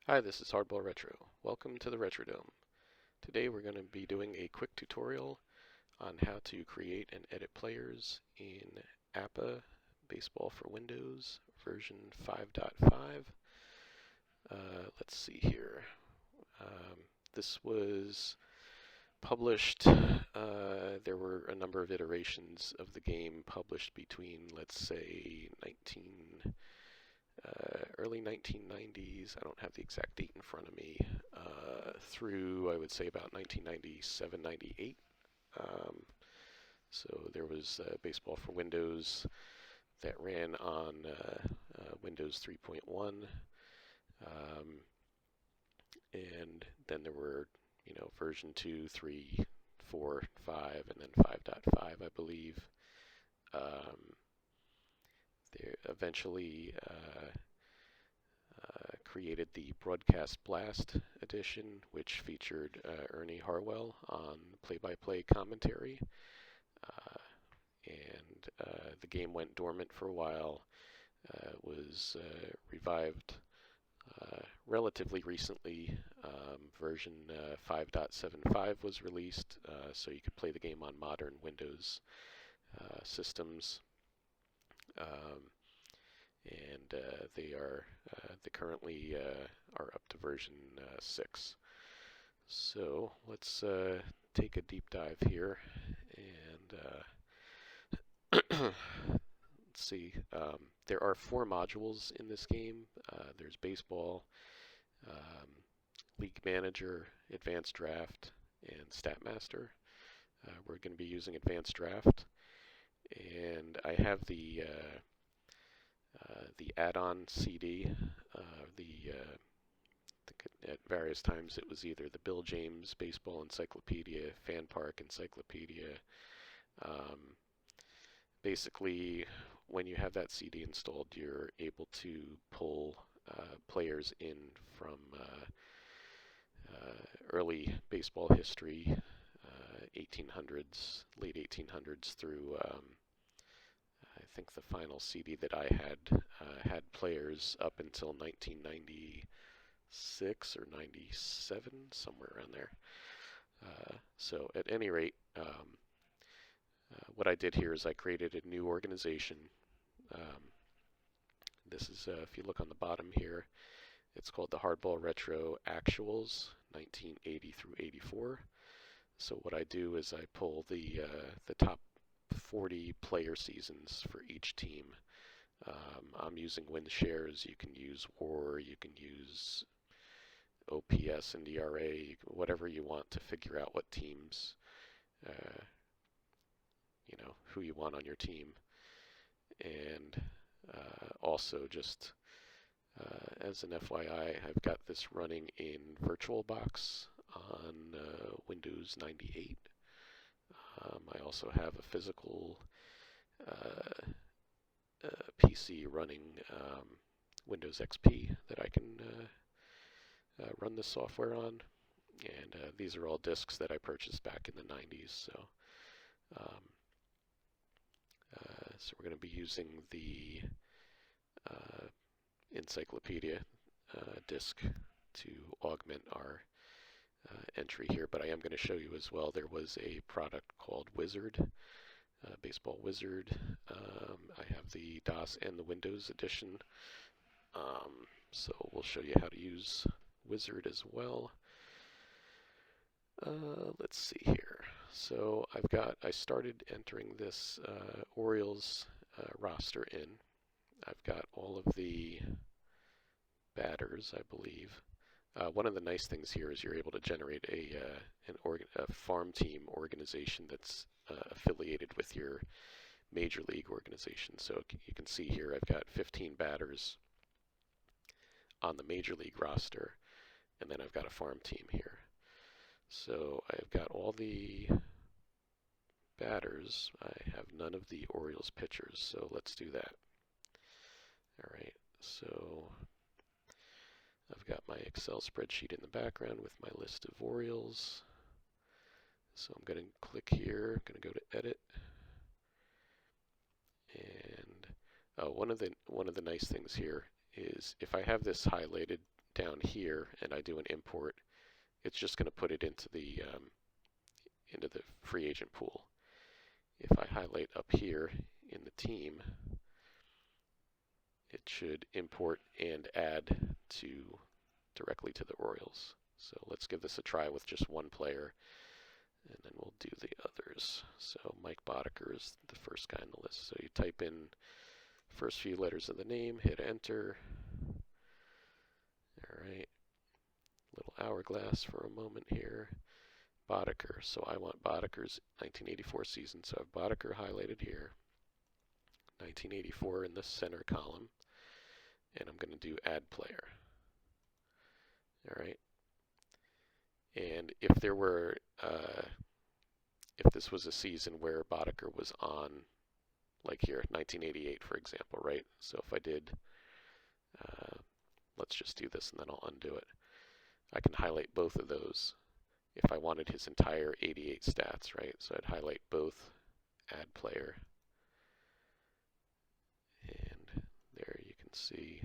Hi, this is Hardball Retro. Welcome to the Retrodome. Today we're going to be doing a quick tutorial on how to create and edit players in APBA Baseball for Windows version 5.5. Let's see here. This was published, there were a number of iterations of the game published between, let's say, early 1990s. I don't have the exact date in front of me. Through I would say about 1997, 98. Um, so there was Baseball for Windows that ran on Windows 3.1, and then there were version 2, 3, 4, 5, and then 5.5, I believe. Um, they eventually created the Broadcast Blast edition, which featured Ernie Harwell on play-by-play commentary. And the game went dormant for a while, was revived relatively recently. Version 5.75 was released, so you could play the game on modern Windows systems. And they currently are up to version 6. So let's take a deep dive here and let's see. There are 4 modules in this game. There's Baseball, um, League Manager, Advanced Draft, and Statmaster. We're going to be using Advanced Draft, and I have the add-on CD. At various times it was either the Bill James Baseball Encyclopedia, Fan Park Encyclopedia. Basically, when you have that CD installed, you're able to pull players in from early baseball history, 1800s, late 1800s through I think the final CD that I had players up until 1996 or 97, somewhere around there. So at any rate, what I did here is I created a new organization. This is, if you look on the bottom here, it's called the Hardball Retro Actuals 1980 through 84. So what I do is I pull the top 40 player seasons for each team. I'm using win shares. You can use WAR. You can use OPS and ERA. Whatever you want to figure out what teams, who you want on your team. And also, just as an FYI, I've got this running in VirtualBox on Windows 98. I also have a physical PC running Windows XP that I can run this software on. And these are all discs that I purchased back in the 90s. So we're going to be using the encyclopedia disc to augment our entry here, but I am going to show you as well. There was a product called Wizard, Baseball Wizard. I have the DOS and the Windows edition, so we'll show you how to use Wizard as well. Let's see here. So I started entering this Orioles roster in. I've got all of the batters, I believe. One of the nice things here is you're able to generate a farm team organization that's affiliated with your major league organization. So you can see here I've got 15 batters on the major league roster, and then I've got a farm team here. So I've got all the batters. I have none of the Orioles pitchers, so let's do that. All right, so I've got my Excel spreadsheet in the background with my list of Orioles. So I'm going to click here, I'm going to go to Edit. And one of the nice things here is if I have this highlighted, down here and I do an import, it's just going to put it into the free agent pool. If I highlight up here in the team, it should import and add directly to the Orioles. So let's give this a try with just one player, and then we'll do the others. So Mike Boddicker is the first guy on the list. So you type in first few letters of the name, hit enter. All right, little hourglass for a moment here. Boddicker. So I want Boddicker's 1984 season. So I have Boddicker highlighted here. 1984 in the center column. And I'm going to do add player. All right. And if there were, if this was a season where Boddicker was on, like here, 1988, for example, right? So if I did, let's just do this and then I'll undo it. I can highlight both of those if I wanted his entire 88 stats, right? So I'd highlight both, add player, and there you can see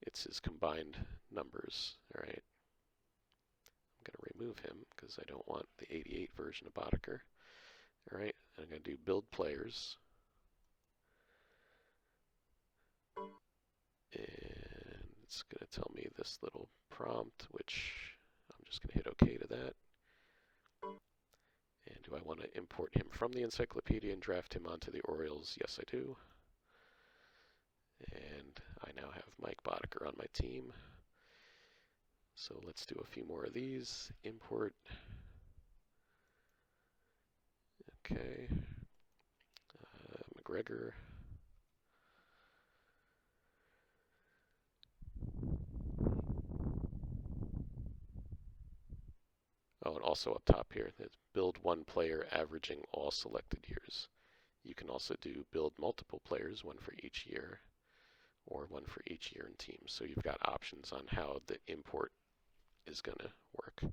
it's his combined numbers, all right? I'm going to remove him because I don't want the 88 version of Boddicker. All right, I'm going to do build players. And it's going to tell me this little prompt, which I'm just going to hit OK to that. And do I want to import him from the encyclopedia and draft him onto the Orioles? Yes, I do. And I now have Mike Boddicker on my team. So let's do a few more of these. Import. Okay. McGregor. Oh, and also up top here, there's build one player averaging all selected years. You can also do build multiple players, one for each year, or one for each year in teams. So you've got options on how the import is going to work.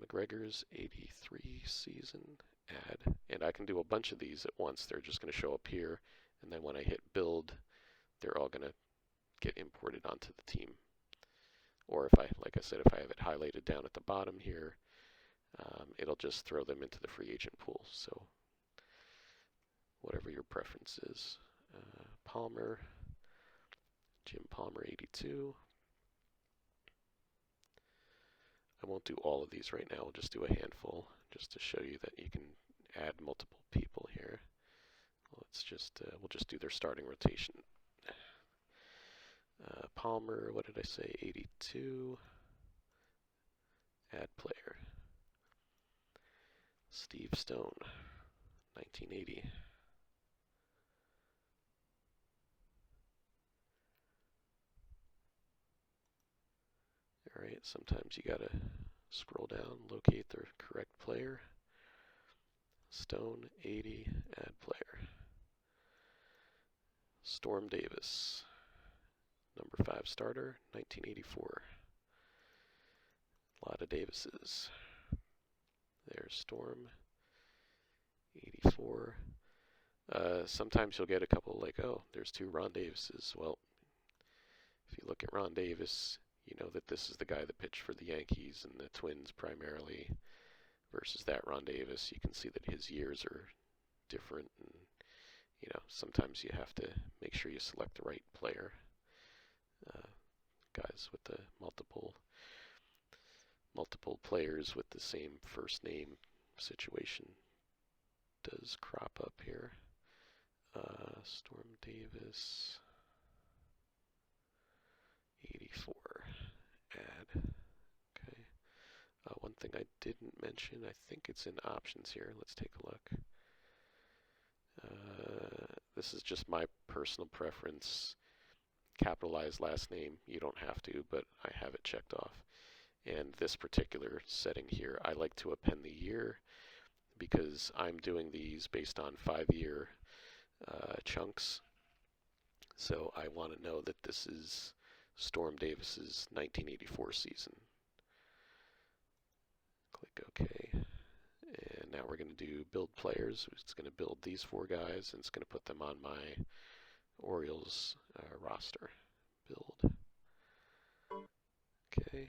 McGregor's 83 season, add. And I can do a bunch of these at once. They're just going to show up here, and then when I hit build, they're all going to get imported onto the team. Or if I, like I said, if I have it highlighted down at the bottom here, it'll just throw them into the free agent pool. So whatever your preference is. Palmer, Jim Palmer 82. I won't do all of these right now. We'll just do a handful just to show you that you can add multiple people here. Let's just, we'll just do their starting rotation. Palmer, what did I say, 82. Add player. Steve Stone, 1980. All right, sometimes you gotta scroll down, locate the correct player. Stone, 80, add player. Storm Davis, number 5 starter, 1984. A lot of Davises. There's Storm, 84. Sometimes you'll get a couple like, oh, there's 2 Ron Davises. Well, if you look at Ron Davis, you know that this is the guy that pitched for the Yankees and the Twins primarily versus that Ron Davis. You can see that his years are different, and you know, sometimes you have to make sure you select the right player. Guys with the multiple players with the same first name situation does crop up here. Storm Davis, 84, add. Okay. One thing I didn't mention, I think it's in options here. Let's take a look. This is just my personal preference. Capitalized last name, you don't have to, but I have it checked off. And this particular setting here, I like to append the year because I'm doing these based on 5-year chunks. So I want to know that this is Storm Davis's 1984 season. Click OK. And now we're going to do build players. It's going to build these 4 guys, and it's going to put them on my Orioles roster. Build. Okay.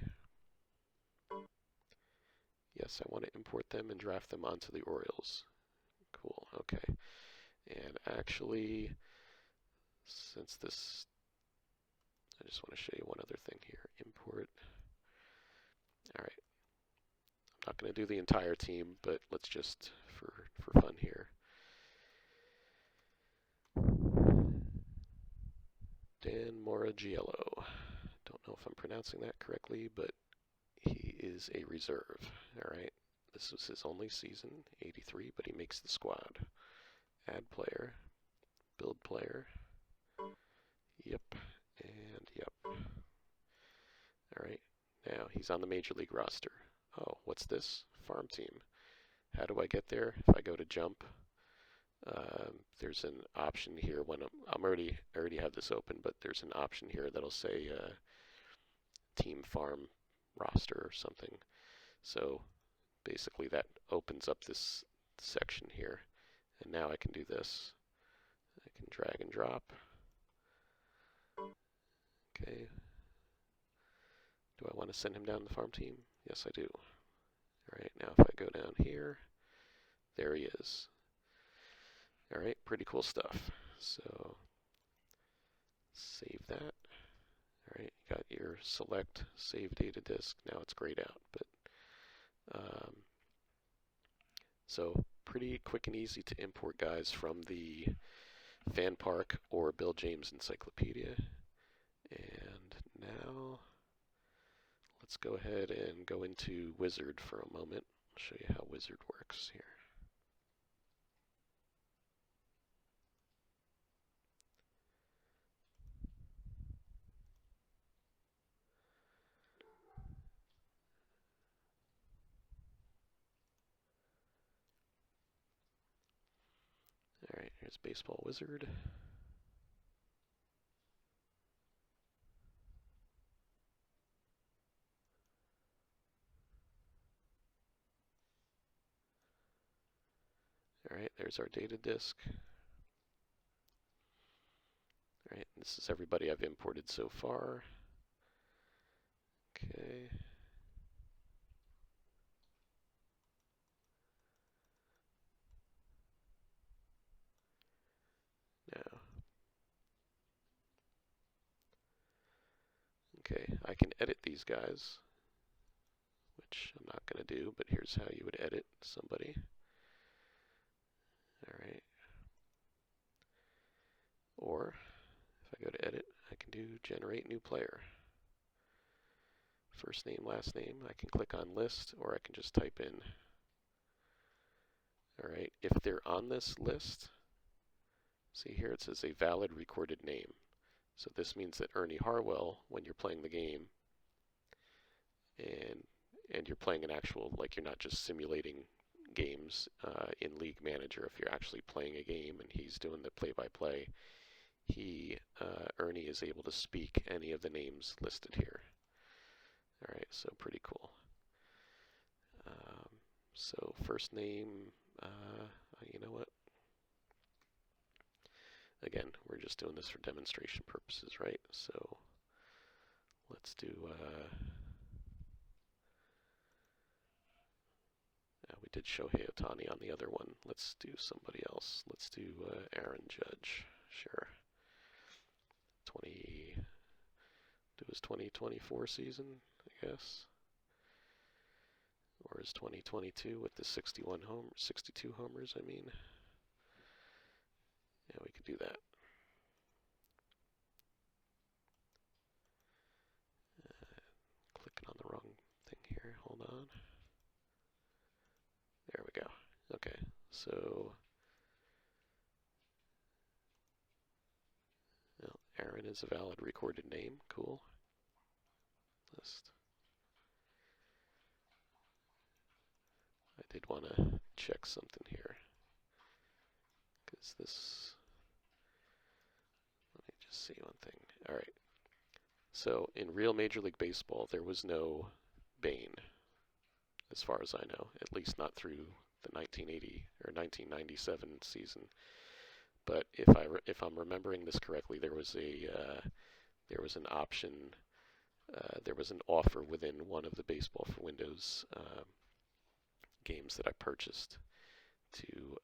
Yes, I want to import them and draft them onto the Orioles. Cool, okay. And actually, since this, I just want to show you one other thing here. Import. All right. I'm not going to do the entire team, but let's just, for fun here. Dan Moragiello. Don't know if I'm pronouncing that correctly, but he is a reserve. All right. This was his only season, 83, but he makes the squad. Add player. Build player. Yep. And yep. All right. Now he's on the Major League roster. Oh, what's this? Farm team. How do I get there? If I go to jump, there's an option here. When I already have this open, but there's an option here that'll say team farm roster or something. So basically that opens up this section here, and now I can do this. I can drag and drop. Okay. Do I want to send him down the farm team? Yes, I do. Alright, now if I go down here, there he is. Alright, pretty cool stuff. So, save that. Alright, you got your select save data disk. Now it's grayed out, but so pretty quick and easy to import guys from the Fan Park or Bill James Encyclopedia. And now let's go ahead and go into Wizard for a moment. I'll show you how Wizard works here. Alright, here's Baseball Wizard. Alright, there's our data disk. Alright, this is everybody I've imported so far. Okay. Now, okay, I can edit these guys, which I'm not going to do, but here's how you would edit somebody. Alright. Or, if I go to edit, I can do generate new player. First name, last name, I can click on list, or I can just type in. Alright, if they're on this list, see here it says a valid recorded name. So this means that Ernie Harwell, when you're playing the game, and you're playing an actual, like you're not just simulating games in League Manager, if you're actually playing a game and he's doing the play-by-play, Ernie is able to speak any of the names listed here. Alright, so pretty cool. So first name, you know what? Again, we're just doing this for demonstration purposes, right? So let's do, we did Shohei Ohtani on the other one. Let's do somebody else. Let's do Aaron Judge, sure. Do his 2024 season, I guess. Or his 2022 with the 62 homers, I mean. Yeah, we could do that. Clicking on the wrong thing here, hold on. There we go. Okay, so well, Aaron is a valid recorded name, cool. List. I did want to check something here, because this, let me just see one thing. Alright, so in real Major League Baseball, there was no Bane, as far as I know, at least not through the 1980 or 1997 season. but if I'm remembering this correctly, there was an option, there was an offer within one of the Baseball for Windows games that I purchased to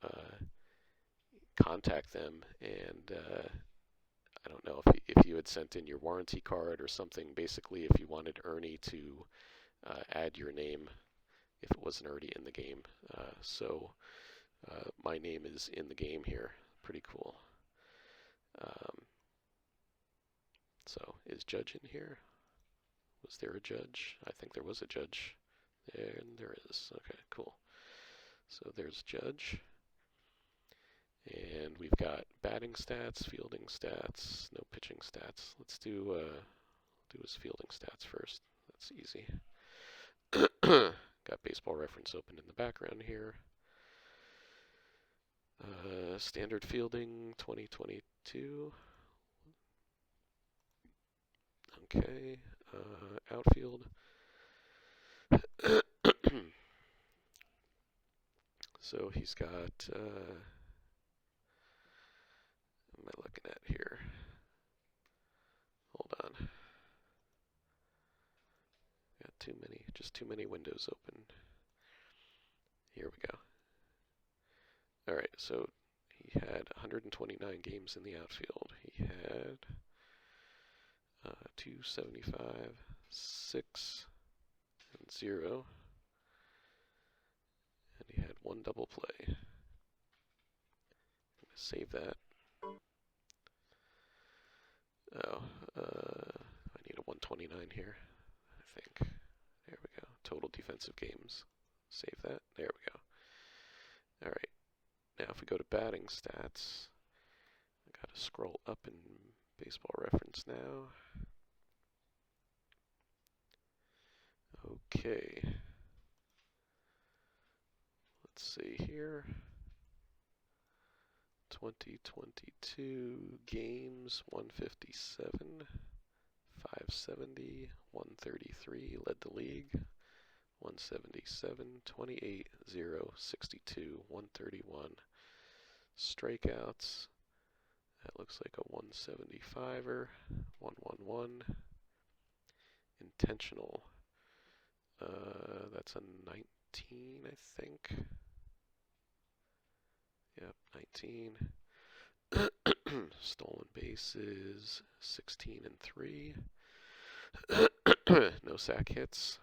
contact them, and I don't know if you had sent in your warranty card or something. Basically, if you wanted Ernie to add your name if it wasn't already in the game. So my name is in the game here. Pretty cool. So is Judge in here? Was there a judge? I think there was a judge. And there is. Okay, cool. So there's Judge. And we've got batting stats, fielding stats, no pitching stats. Let's do his fielding stats first. That's easy. Got Baseball Reference open in the background here. Standard fielding 2022. Okay. Outfield. So he's got, what am I looking at here? Hold on. Got just too many windows open. Here we go. Alright, so he had 129 games in the outfield. He had 275, 6, and 0. And he had 1 double play. I'm going to save that. Oh, I need a 129 here, I think. There we go. Total defensive games. Save that. There we go. Alright. Now if we go to batting stats, I gotta scroll up in Baseball Reference now. Okay. Let's see here. 2022 games, 157, 570, 133, led the league. 177, 28, 0, 62, 131. Strikeouts. That looks like a 175er. 111. Intentional. That's a 19, I think. Yep, 19. Stolen bases, 16 and 3. No sack hits.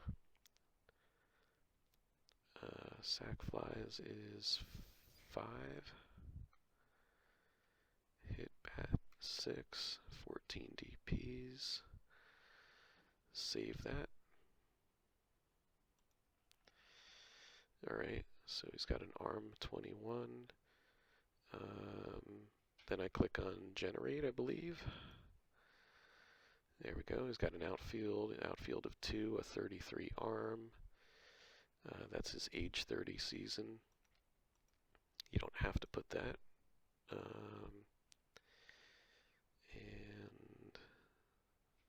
Sack flies is 5. Hit bat 6. 14 DPs. Save that. Alright, so he's got an arm 21. Then I click on generate, I believe. There we go. He's got an outfield of 2, a 33 arm. That's his age 30 season. You don't have to put that. And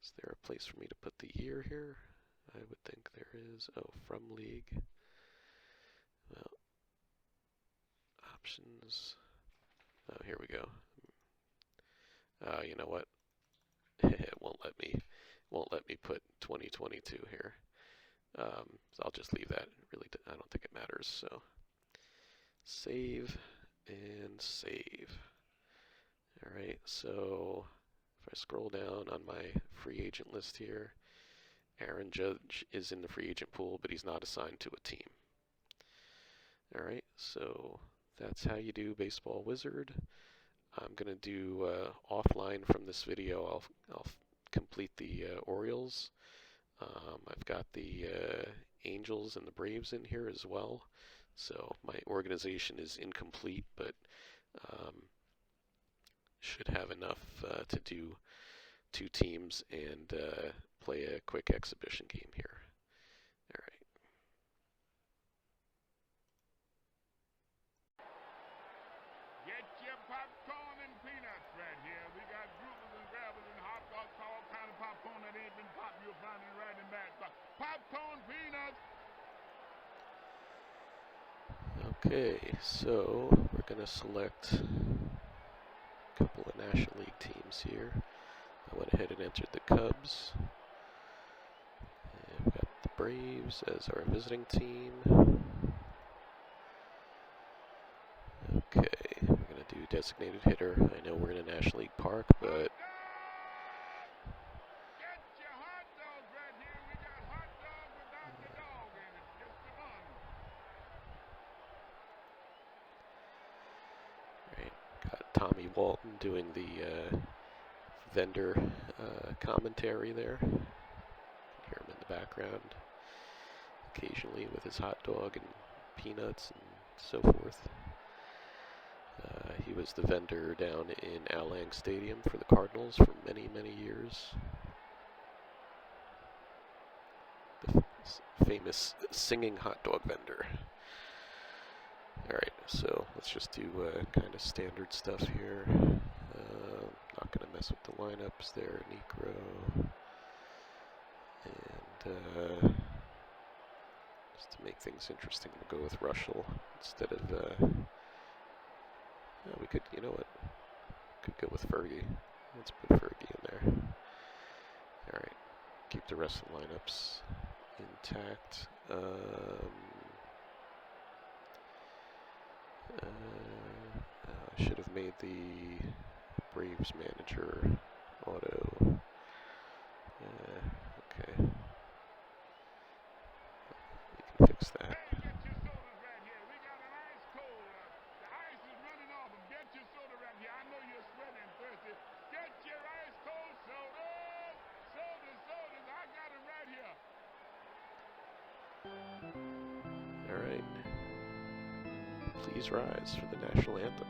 is there a place for me to put the year here? I would think there is. Oh, from league. Well, options. Oh, here we go. You know what? It won't let me put 2022 here. So I'll just leave that. Really, I don't think it matters. So save and save. All right. So if I scroll down on my free agent list here, Aaron Judge is in the free agent pool, but he's not assigned to a team. All right. So that's how you do Baseball Wizard. I'm going to do offline from this video. I'll complete the Orioles. I've got the Angels and the Braves in here as well. So my organization is incomplete, but should have enough to do 2 teams and play a quick exhibition game here. All right. Get your popcorn and peanuts right here. We got groupers and grabbers and hot dogs, all kind of popcorn that ain't been popped. You'll find it right in that box. Popcorn peanuts. Okay, so we're going to select couple of National League teams here. I went ahead and entered the Cubs. And we've got the Braves as our visiting team. Okay, we're going to do designated hitter. I know we're in a National League park, but Get your hot dogs right here. We got hot dog without the dog in it. Just the bun. right, got Tommy Walton doing the vendor commentary there. You can hear him in the background, occasionally with his hot dog and peanuts and so forth. He was the vendor down in Al Lang Stadium for the Cardinals for many, many years. The famous singing hot dog vendor. Alright, so let's just do kind of standard stuff here. Not going to mess with the lineups there. Necro. And just to make things interesting, we'll go with Russell instead of... we could, you know what? Could go with Fergie. Let's put Fergie in there. Alright, keep the rest of the lineups intact. I should have made the Braves manager auto. Okay. We can fix that. Hey, get your sodas right here. We got an ice cold. The ice is running off them. Get your soda right here. I know you're sweating and thirsty. Get your ice cold sodas. Sodas. I got them right here. Alright. Please rise for the national anthem.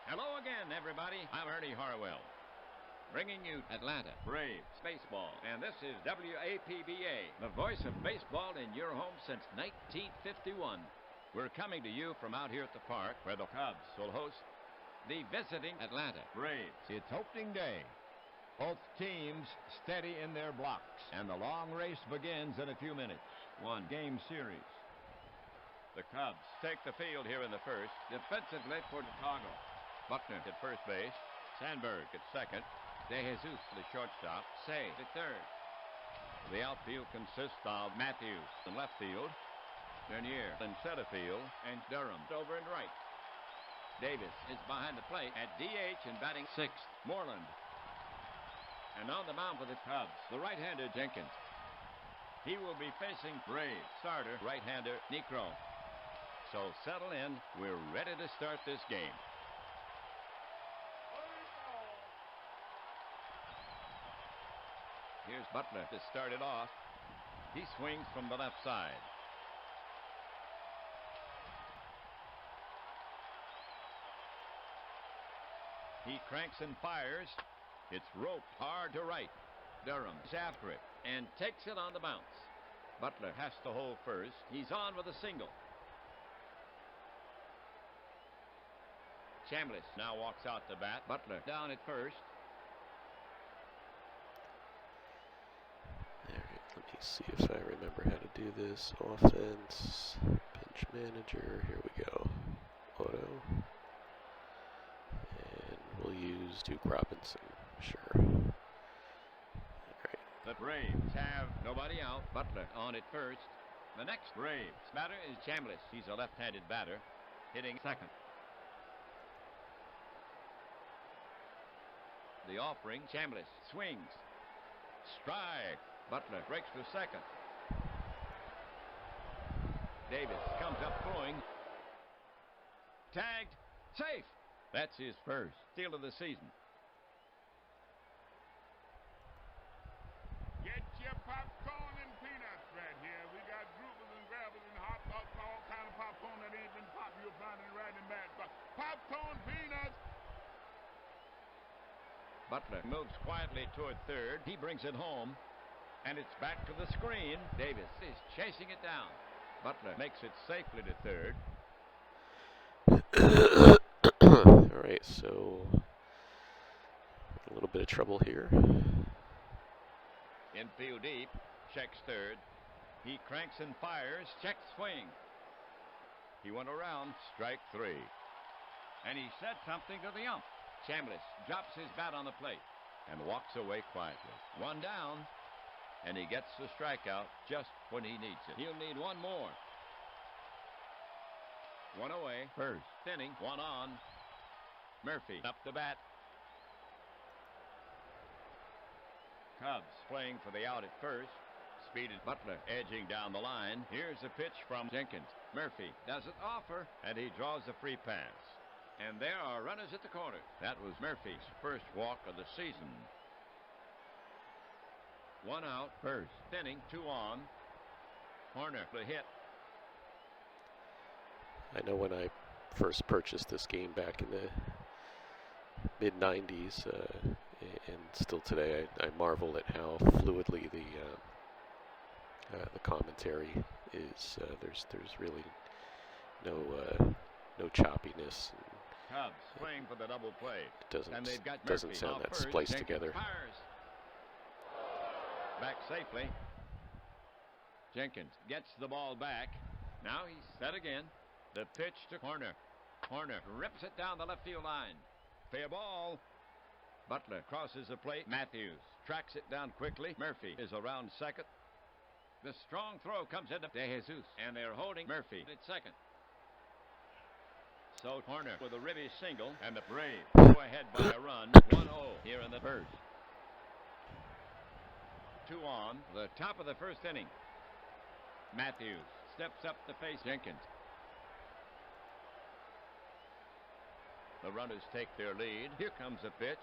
Hello again, everybody. I'm Ernie Harwell, bringing you Atlanta Braves baseball. And this is WAPBA, the voice of baseball in your home since 1951. We're coming to you from out here at the park where the Cubs will host the visiting Atlanta Braves. It's opening day. Both teams steady in their blocks, and the long race begins in a few minutes. One-game series. The Cubs take the field here in the first. Defensively for Chicago. Buckner at first base. Sandberg at second. De Jesus, the shortstop. Say at third. The outfield consists of Matthews in left field, Dernier in center field, and Durham over in right. Davis is behind the plate at DH and batting sixth. Moreland. And on the mound for the Cubs, the right-hander Jenkins. He will be facing Braves starter right-hander Necro. So settle in. We're ready to start this game. Here's Butler to start it off. He swings from the left side. He cranks and fires. It's roped hard to right. Durham's after it and takes it on the bounce. Butler has to hold first. He's on with a single. Chambliss now walks out to bat. Butler down at first. Alright, let me see if I remember how to do this. Offense, pinch manager, here we go. Auto. And we'll use Duke Robinson, sure. Alright. The Braves have nobody out. Butler on at first. The next Braves batter is Chambliss. He's a left-handed batter, hitting second. The offering, Chambliss swings. Strike. Butler breaks to second. Davis comes up throwing. Tagged. Safe. That's his first steal of the season. Get your popcorn and peanuts right here. We got groupers and grabbers and hot dogs, all kind of popcorn that ain't been popped. You'll find it right in that box. Popcorn peanuts. Butler moves quietly toward third. He brings it home. And it's back to the screen. Davis is chasing it down. Butler makes it safely to third. All right, so a little bit of trouble here. Infield deep. Checks third. He cranks and fires. Checks swing. He went around. Strike three. And he said something to the ump. Chambliss drops his bat on the plate and walks away quietly. One down. And he gets the strikeout just when he needs it. He'll need one more. One away. First inning. One on. Murphy up the bat. Cubs playing for the out at first. Speeded Butler edging down the line. Here's a pitch from Jenkins. Murphy doesn't offer, and he draws a free pass. And there are runners at the corners. That was Murphy's first walk of the season. One out, first inning, two on. Horner, the hit. I know when I first purchased this game back in the mid-90s, and still today, I marvel at how fluidly the commentary is. There's really no choppiness. Cubs playing for the double play. It And they've got doesn't Murphy sound out that first. spliced Jenkins together. fires. Back safely. Jenkins gets the ball back. Now he's set again. The pitch to Horner. Horner rips it down the left field line. Fair ball. Butler crosses the plate. Matthews tracks it down quickly. Murphy is around second. The strong throw comes into De Jesus, and they're holding Murphy at second. So Horner with a ribby single, and the Braves go ahead by a run. 1-0 here in the first. Two on, the top of the first inning. Matthews steps up to face Jenkins. The runners take their lead. Here comes the pitch.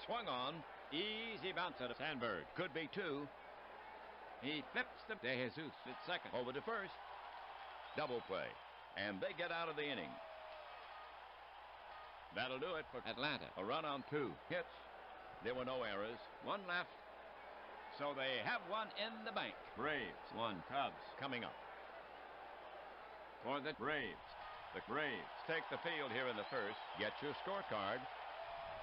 Swung on. Easy bounce out of Sandberg. Could be two. He flips to De Jesus at second. Over to first. Double play. And they get out of the inning. That'll do it for Atlanta. A run on two. Hits. There were no errors. One left. So they have one in the bank. Braves, one. Cubs coming up. For the Braves. The Braves take the field here in the first. Get your scorecard.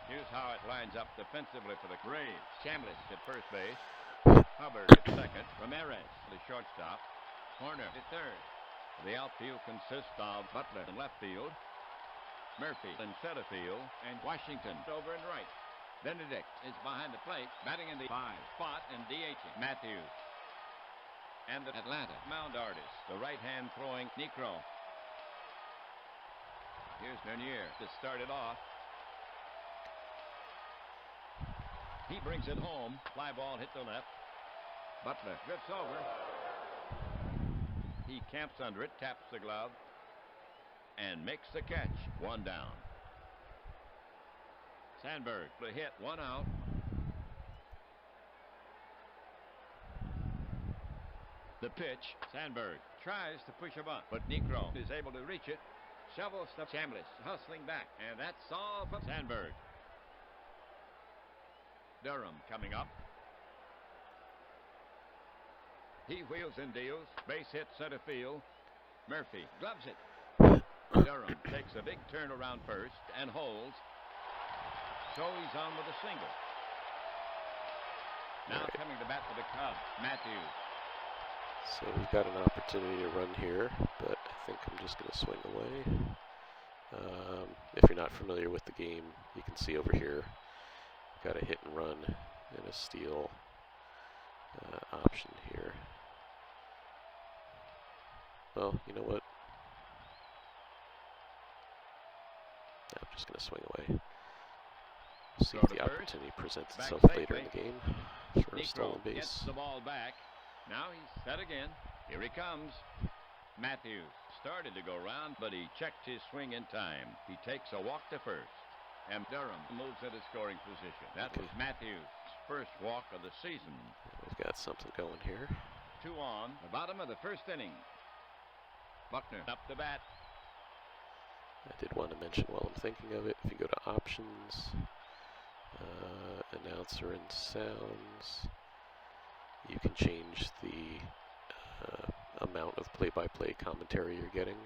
Here's how it lines up defensively for the Braves. Chambliss at first base. Hubbard at second. Ramirez, the shortstop. Horner at third. The outfield consists of Butler in left field. Murphy in center field. And Washington over and right. Benedict is behind the plate, batting in the 5 spot and DHing Matthews. And the Atlanta mound artist, the right-hand throwing Necro. Here's Bernier to start it off. He brings it home. Fly ball hit the left. Butler drifts over. He camps under it, taps the glove, and makes the catch. One down. Sandberg, the hit, one out. The pitch, Sandberg tries to push a bunt, but Necro is able to reach it. Shovels to Chambliss, hustling back, and that's all for Sandberg. Durham coming up. He wheels and deals, base hit center field. Murphy gloves it. Durham takes a big turn around first and holds. So he's on with a single. Now coming to bat for the Cubs, Matthews. So we've got an opportunity to run here, but I think I'm just going to swing away. If you're not familiar with the game, you can see over here, got a hit and run and a steal option here. Well, you know what? I'm just going to swing away. See if the opportunity presents itself later in the game. for a Necro stolen gets base. the ball back. Now he's set again. Here he comes. Matthews started to go round, but he checked his swing in time. He takes a walk to first. And Durham moves into scoring position. That was Matthews' first walk of the season. Yeah, we've got something going here. 2 on the bottom of the first inning. Buckner up the bat. I did want to mention while I'm thinking of it, if you go to options, announcer and sounds, you can change the amount of play-by-play commentary you're getting.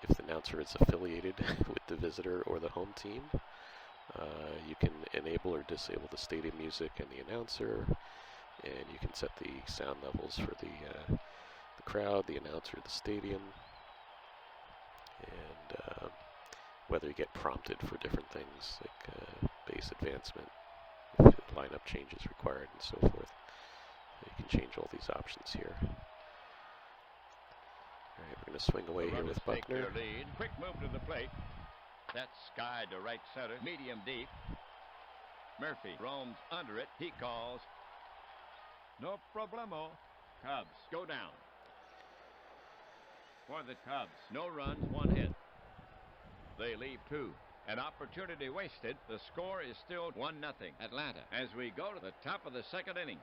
If the announcer is affiliated with the visitor or the home team, you can enable or disable the stadium music and the announcer, and you can set the sound levels for the crowd, the announcer, the stadium, and whether you get prompted for different things like base advancement, if the lineup change is required, and so forth. So you can change all these options here. All right, we're going to swing away here with Take Buckner. their lead. Quick move to the plate. That's skied to right center. Medium deep. Murphy roams under it. He calls. No problemo. Cubs go down. For the Cubs, no runs, 1 hit. They leave 2. An opportunity wasted. The score is still 1-0 Atlanta as we go to the top of the second inning.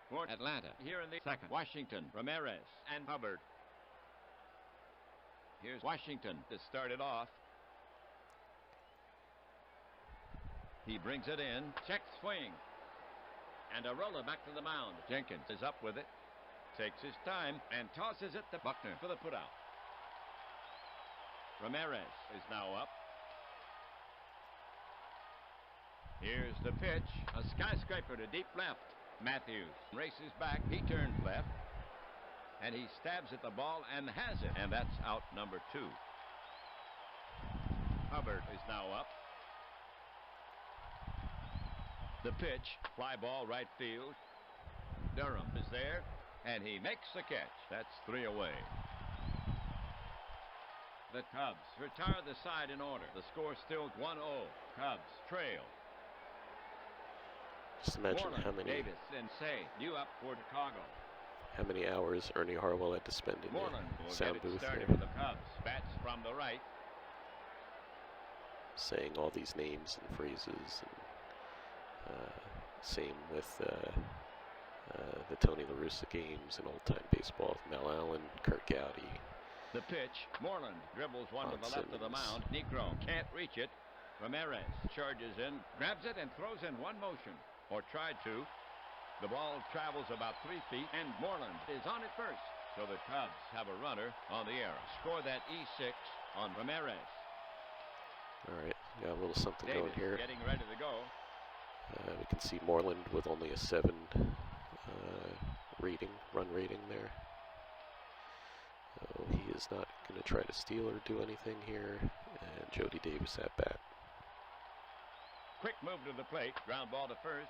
For Atlanta, here in the second, Washington, Ramirez, and Hubbard. Here's Washington to start it off. He brings it in, checks swing, and a roller back to the mound. Jenkins is up with it, takes his time, and tosses it to Buckner for the putout. Ramirez is now up. Here's the pitch, a skyscraper to deep left. Matthews races back. He turns left. And he stabs at the ball and has it. And that's out number 2. Hubbard is now up. The pitch. Fly ball right field. Durham is there. And he makes the catch. That's 3 away. The Cubs retire the side in order. The score still 1-0. Cubs trail. Just imagine Moreland, how many Davis and Say you up for Chicago. how many hours Ernie Harwell had to spend in Moreland the will sound get it booth started here, for the Cubs. Bats from the right. saying all these names and phrases, and same with the Tony La Russa games and old-time baseball. Mel Allen, Kurt Gowdy. The pitch. Moreland dribbles one to the left of the mound. Necro can't reach it. Ramirez charges in, grabs it, and throws in one motion, or tried to. The ball travels about 3 feet, and Moreland is on at first. So the Cubs have a runner on the error. Score that E6 on Ramirez. All right, got a little something Davis going here. getting ready to go. We can see Moreland with only a 7 run rating there. So he is not going to try to steal or do anything here. And Jody Davis at bat. Quick move to the plate. Ground ball to first.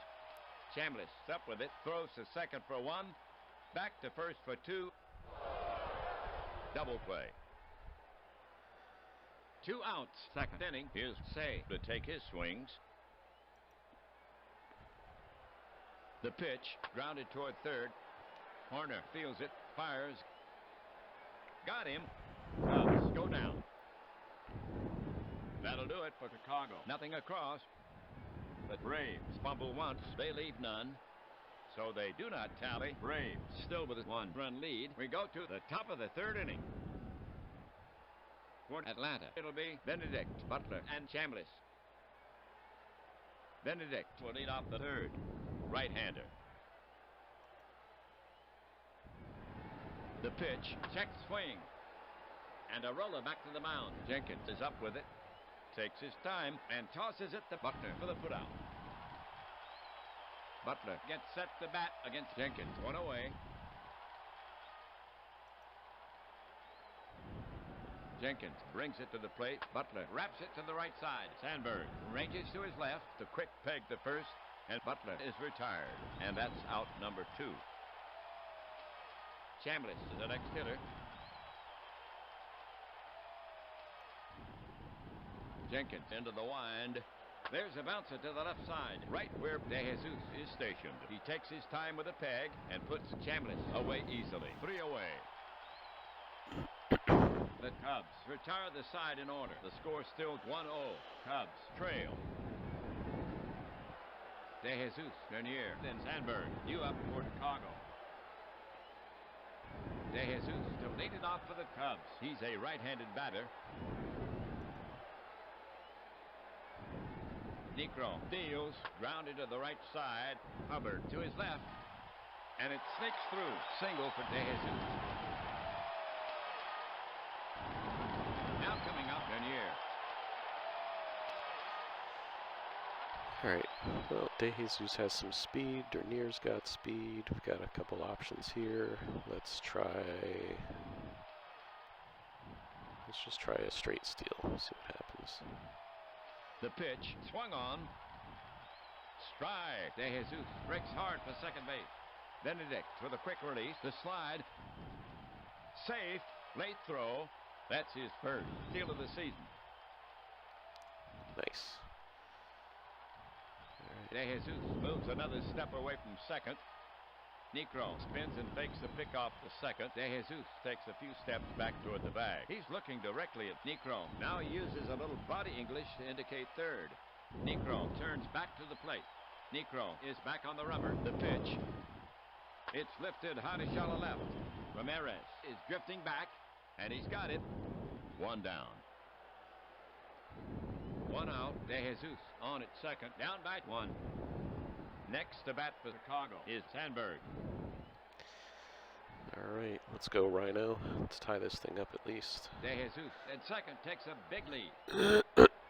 Chambliss up with it. Throws to second for 1. Back to first for 2. Double play. 2 outs. Second inning. Here's Say to take his swings. The pitch. Grounded toward third. Horner feels it. Fires. Got him. Cubs go down. That'll do it for Chicago. Nothing across. But Braves fumble once. They leave none. So they do not tally. Braves still with a 1-run lead. We go to the top of the third inning. For Atlanta, it'll be Benedict, Butler, and Chambliss. Benedict will lead off the third. Right-hander. The pitch. Check swing. And a roller back to the mound. Jenkins is up with it. Takes his time and tosses it to Buckner for the putout. Butler gets set to bat against Jenkins. 1 away. Jenkins brings it to the plate. Butler wraps it to the right side. Sandberg ranges to his left. The quick peg to first. And Butler is retired. And that's out number 2. Chambliss is the next hitter. Jenkins into the wind. There's a bouncer to the left side, right where De Jesus is stationed. He takes his time with a peg and puts Chambliss away easily. 3 away. The Cubs retire the side in order. The score still 1-0. Cubs trail. De Jesus, Bernier, then Sandberg. You up for Chicago. De Jesus to lead it off for the Cubs. He's a right-handed batter. Necro deals, grounded to the right side. Hubbard to his left. And it sneaks through. Single for De Jesus. Now coming up, Bernier. Alright, well, De Jesus has some speed. Dernier's got speed. We've got a couple options here. Let's just try a straight steal. See what happens. The pitch swung on. Strike. De Jesus breaks hard for second base. Benedict with a quick release. The slide. Safe. Late throw. That's his first steal of the season. Nice. De Jesus moves another step away from second. Necro spins and fakes the pick off the second. De Jesus takes a few steps back toward the bag. He's looking directly at Necro. Now he uses a little body English to indicate third. Necro turns back to the plate. Necro is back on the rubber. The pitch. It's lifted high to shallow left. Ramirez is drifting back, and he's got it. 1 down. 1 out. De Jesus on at second. Down by 1. Next to bat for Chicago is Sandberg. Alright, let's go, Rhino. Let's tie this thing up at least. De Jesus at second takes a big lead.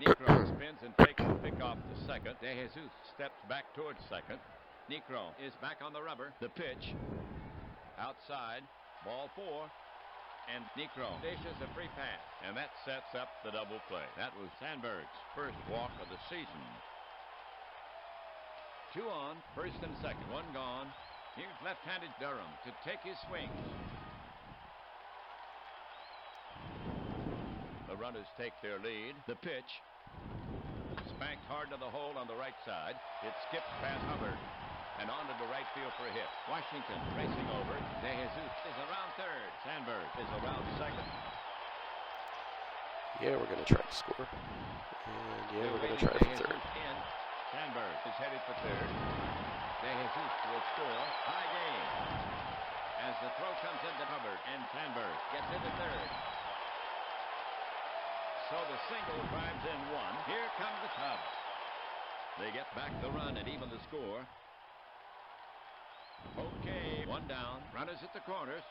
Necro spins and takes the pick off the second. De Jesus steps back towards second. Necro is back on the rubber. The pitch. Outside. Ball 4. And Necro dishes a free pass. And that sets up the double play. That was Sandberg's first walk of the season. 2 on, first and second. 1 gone. Here's left-handed Durham to take his swings. The runners take their lead. The pitch. Spanked hard to the hole on the right side. It skips past Hubbard and onto the right field for a hit. Washington racing over. De Jesus is around third. Sandberg is around second. Yeah, we're going to try to score. And yeah, we're going to try for third. Sandberg is headed for third. De Jesus will score. High game. As the throw comes into Hubbard, and Sandberg gets into third. So the single drives in 1. Here come the Cubs. They get back the run and even the score. Okay, 1 down. Runners at the corners.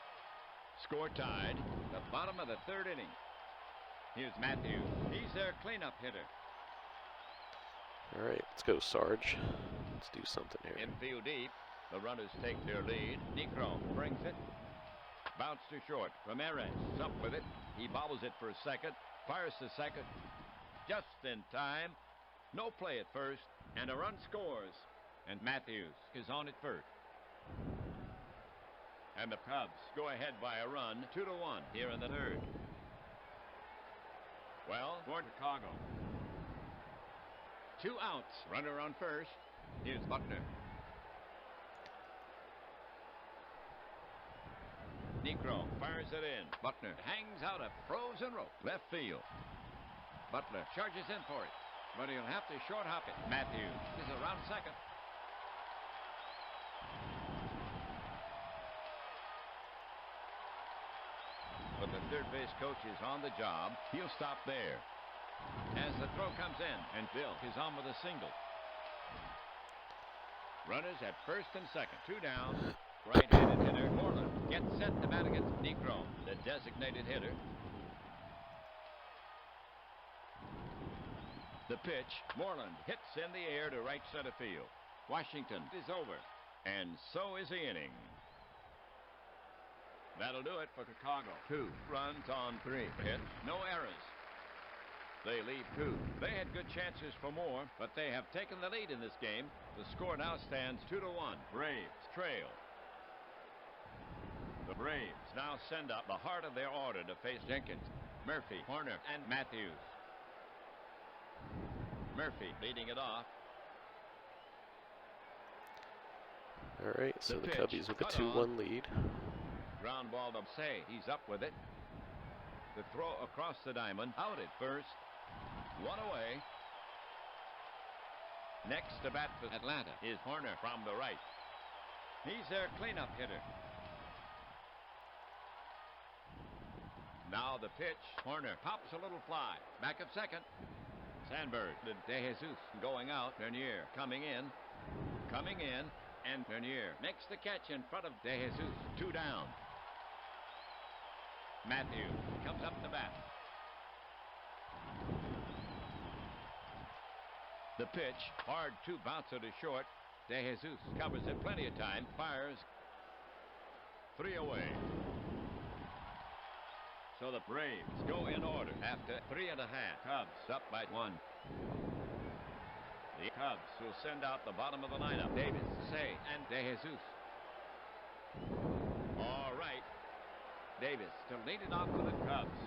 Score tied. The bottom of the 3rd inning. Here's Matthews. He's their cleanup hitter. Alright, let's go, Sarge. Let's do something here. Infield deep. The runners take their lead. Necro brings it. Bounce to short. Ramirez is up with it. He bobbles it for a second. Fires to second. Just in time. No play at first. And a run scores. And Matthews is on at first. And the Cubs go ahead by a run. 2-1 here in the 3rd. Well, for Chicago. 2 outs. Runner on first. Here's Buckner. Necro fires it in. Buckner hangs out a frozen rope. Left field. Butler charges in for it. But he'll have to short hop it. Matthews is around second. But the third base coach is on the job. He'll stop there. As the throw comes in, and Bill is on with a single. Runners at first and second. 2 down. Right-handed hitter Moreland gets set to bat against Necro, the designated hitter. The pitch. Moreland hits in the air to right center field. Washington is over. And so is the inning. That'll do it for Chicago. 2 runs on 3 hits. No errors. They leave 2. They had good chances for more, but they have taken the lead in this game. The score now stands 2-1. Braves trail. The Braves now send up the heart of their order to face Jenkins, Murphy, Horner, and Matthews. Murphy leading it off. All right, so the pitch, Cubbies with a cut on. 2-1 lead. Ground ball to Say. He's up with it. The throw across the diamond. Out at first. One away. Next to bat for Atlanta is Horner from the right. He's their cleanup hitter. Now the pitch. Horner pops a little fly. Back of second. Sandberg to De Jesus going out. Bernier coming in. Coming in. And Bernier makes the catch in front of De Jesus. 2 down. Matthews comes up to bat. The pitch. Hard 2 bouncer to short. De Jesus covers it plenty of time. Fires. 3 away. So the Braves go in order after 3.5. Cubs up by 1. The Cubs will send out the bottom of the lineup. Davis, Say, and De Jesus. All right. Davis to lead it off for the Cubs.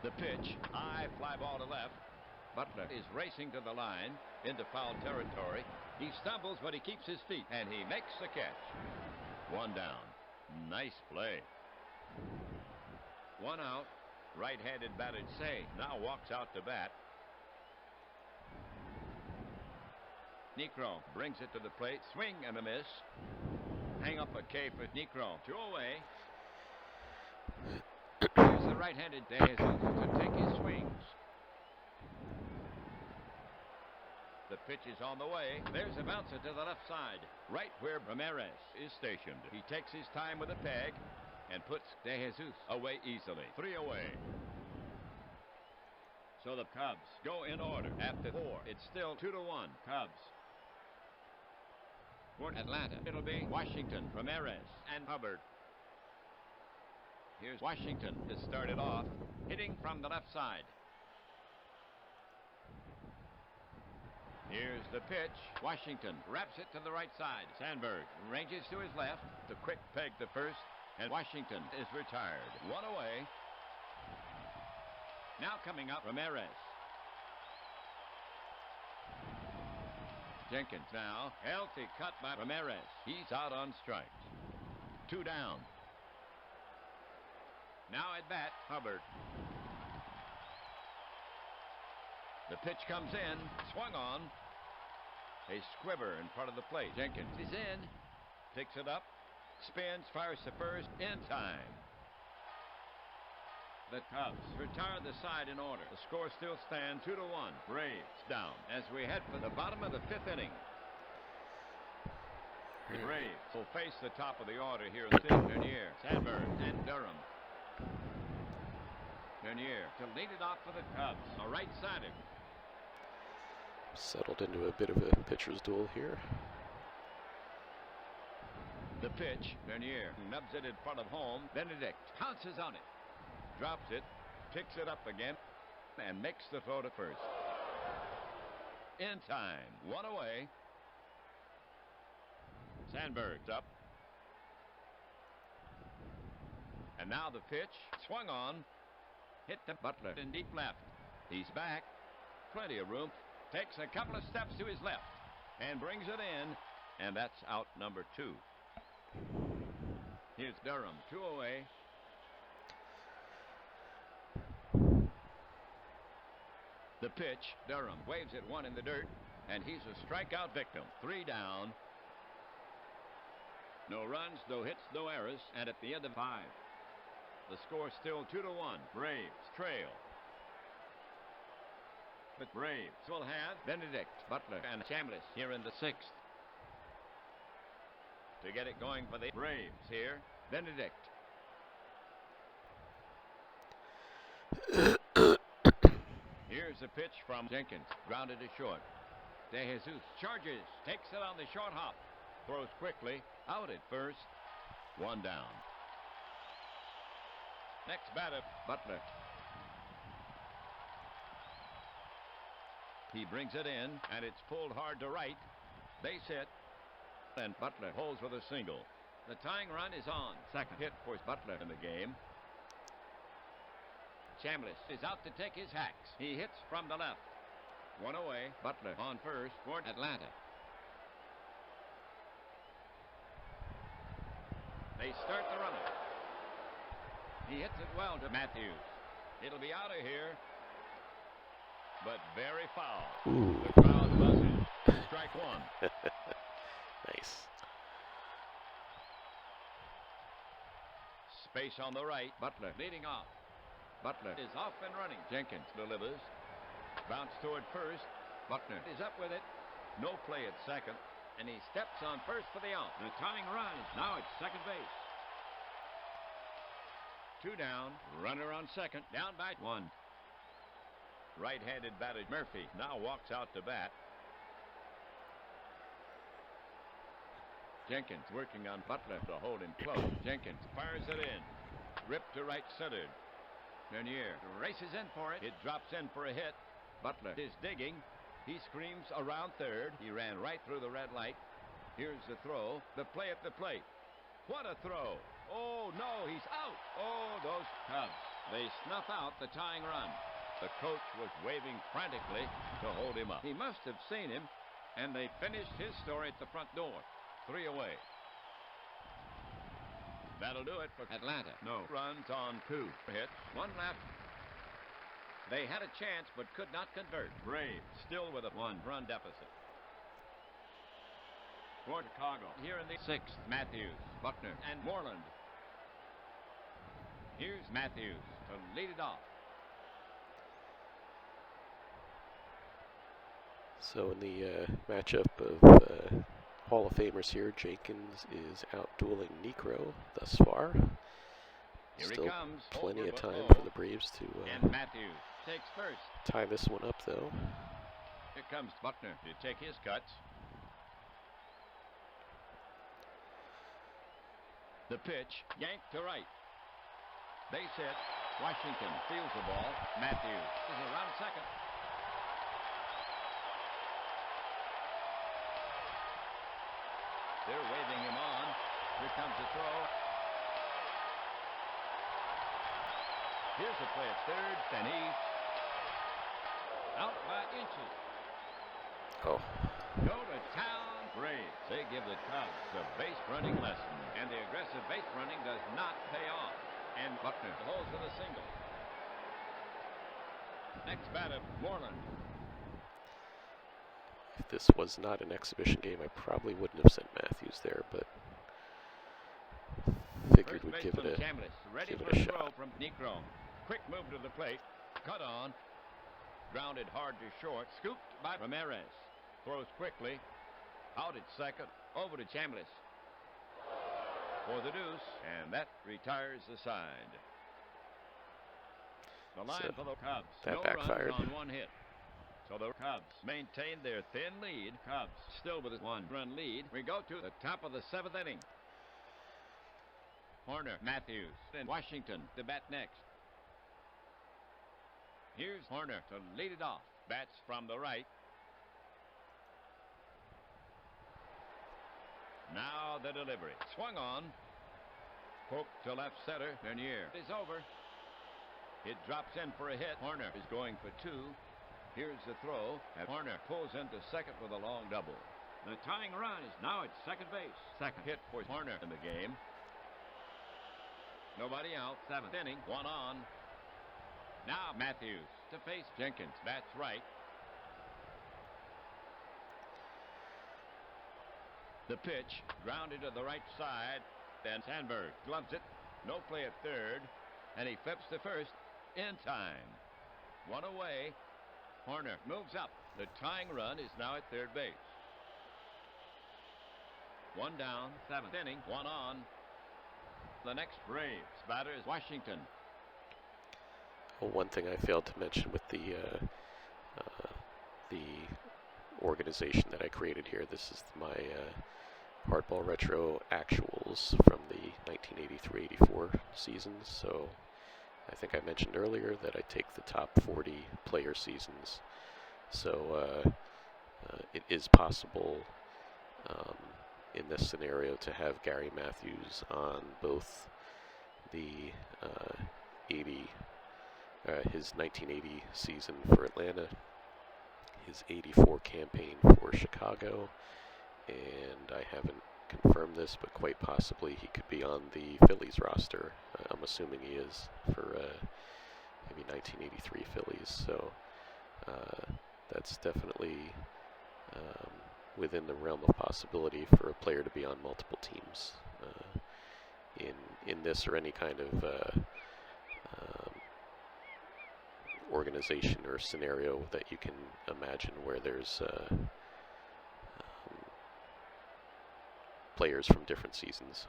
The pitch. High fly ball to left. Butler is racing to the line into foul territory. He stumbles, but he keeps his feet, and he makes the catch. 1 down. Nice play. 1 out. Right-handed batter Say now walks out to bat. Necro brings it to the plate. Swing and a miss. Hang up a K for Necro. 2 away. Here's the right-handed De Jesus to take his swings. The pitch is on the way. There's a bouncer to the left side, right where Ramirez is stationed. He takes his time with a peg and puts De Jesus away easily. 3 away. So the Cubs go in order after 4. It's still 2-1. Cubs. For Atlanta, it'll be Washington, Ramirez, and Hubbard. Here's Washington to start it off, hitting from the left side. Here's the pitch. Washington wraps it to the right side. Sandberg ranges to his left. The quick peg to first, and Washington is retired. 1 away. Now coming up, Ramirez. Jenkins now. Healthy cut by Ramirez. He's out on strikes. 2 down. Now at bat, Hubbard. The pitch comes in. Swung on. A squiver in front of the plate. Jenkins is in. Picks it up. Spins. Fires to first. In time. The Cubs retire the side in order. The score still stands 2-1. Braves down as we head for the bottom of the 5th inning. The Braves will face the top of the order here in the 5th. Bernier, Sandberg, and Durham. Bernier to lead it off for the Cubs. A right-sider. Settled into a bit of a pitcher's duel here. The pitch. Bernier nubs it in front of home. Benedict pounces on it. Drops it. Picks it up again. And makes the throw to first. In time. 1 away. Sandberg's up. And now the pitch. Swung on. Hit to Butler in deep left. He's back. Plenty of room. Takes a couple of steps to his left. And brings it in. And that's out number 2. Here's Durham. 2 away. The pitch. Durham waves it 1 in the dirt. And he's a strikeout victim. 3 down. No runs, no hits, no errors. And at the end of 5. The score still 2-1. Braves trail. The Braves will have Benedict, Butler, and Chambliss here in the 6th. To get it going for the Braves here, Benedict. Here's a pitch from Jenkins. Grounded to short. De Jesus charges. Takes it on the short hop. Throws quickly. Out at first. 1 down. Next batter, Butler. He brings it in, and it's pulled hard to right. Base hit. And Butler holds with a single. The tying run is on. Second hit for Butler in the game. Chambliss is out to take his hacks. He hits from the left. One away. Butler on first for Atlanta. They start the runner. He hits it well to Matthews. It'll be out of here, but very foul. Ooh. The crowd buzzes. Strike one. Nice. Space on the right. Butler leading off. Butler is off and running. Jenkins delivers. Bounce toward first. Buckner is up with it. No play at second. And he steps on first for the out. The tying run is now at second base. 2 down. Runner on second. Down by 1. Right-handed batter Murphy now walks out to bat. Jenkins working on Butler to hold him close. Jenkins fires it in. Ripped to right center. Bernier races in for it. It drops in for a hit. Butler is digging. He screams around third. He ran right through the red light. Here's the throw. The play at the plate. What a throw. Oh, no, he's out. Oh, those Cubs. They snuff out the tying run. The coach was waving frantically to hold him up. He must have seen him, and they finished his story at the front door. 3 away. That'll do it for Atlanta. No runs on 2 hits. 1 left. They had a chance but could not convert. Braves still with a 1-run deficit. For Chicago, here in the 6th, Matthews, Buckner, and Moreland. Here's Matthews to lead it off. So in the matchup of Hall of Famers here, Jenkins is out dueling Necro thus far. Here Still he comes. plenty Over of time low. for the Braves to And Matthews takes first. tie this one up, though. Here comes Buckner to take his cuts. The pitch, yanked to right. Base hit. Washington fields the ball. Matthews is around second. They're waving him on. Here comes the throw. Here's the play at third, and he's out by inches. Oh, Go to town, Braves. They give the Cubs a base running lesson, and the aggressive base running does not pay off. And Buckner holds with a single. Next batter, Moreland. if this was not an exhibition game, I probably wouldn't have sent Matthews there, but figured First we'd give baseman it Chambliss, ready give for it a a throw shot. from Necro. Quick move to the plate. Cut on. Grounded hard to short. Scooped by Ramirez. Throws quickly. Out at second. Over to Chambliss. For the deuce. And that retires the side. The line So, for the Cubs. that No backfired. runs on 1 hit. So the Cubs maintain their thin lead. Cubs still with a 1-run lead. We go to the top of the 7th inning. Horner, Matthews, and Washington to bat next. Here's Horner to lead it off. Bats from the right. Now the delivery. Swung on. Poke to left center. Bernier is over. It drops in for a hit. Horner is going for 2. Here's the throw. And Horner pulls into second with a long double. The tying run is now at second base. Second hit for Horner in the game. Nobody out. 7th inning. 1 on. Now Matthews to face Jenkins. Bats right. The pitch grounded to the right side. Then Sandberg gloves it. No play at third. And he flips to first in time. 1 away. Horner moves up. The tying run is now at third base. 1 down. 7th inning. 1 on. The next Braves batter is Washington. Well, one thing I failed to mention with the organization that I created here, this is my Hardball Retro actuals from the 1983-84 seasons. So I think I mentioned earlier that I take the top 40 player seasons. So it is possible in this scenario to have Gary Matthews on both the 80 his 1980 season for Atlanta, his 84 campaign for Chicago, and I haven't confirmed this, but quite possibly he could be on the Phillies roster. I'm assuming he is for maybe 1983 Phillies, so that's definitely within the realm of possibility for a player to be on multiple teams in this or any kind of organization or scenario that you can imagine where there's players from different seasons.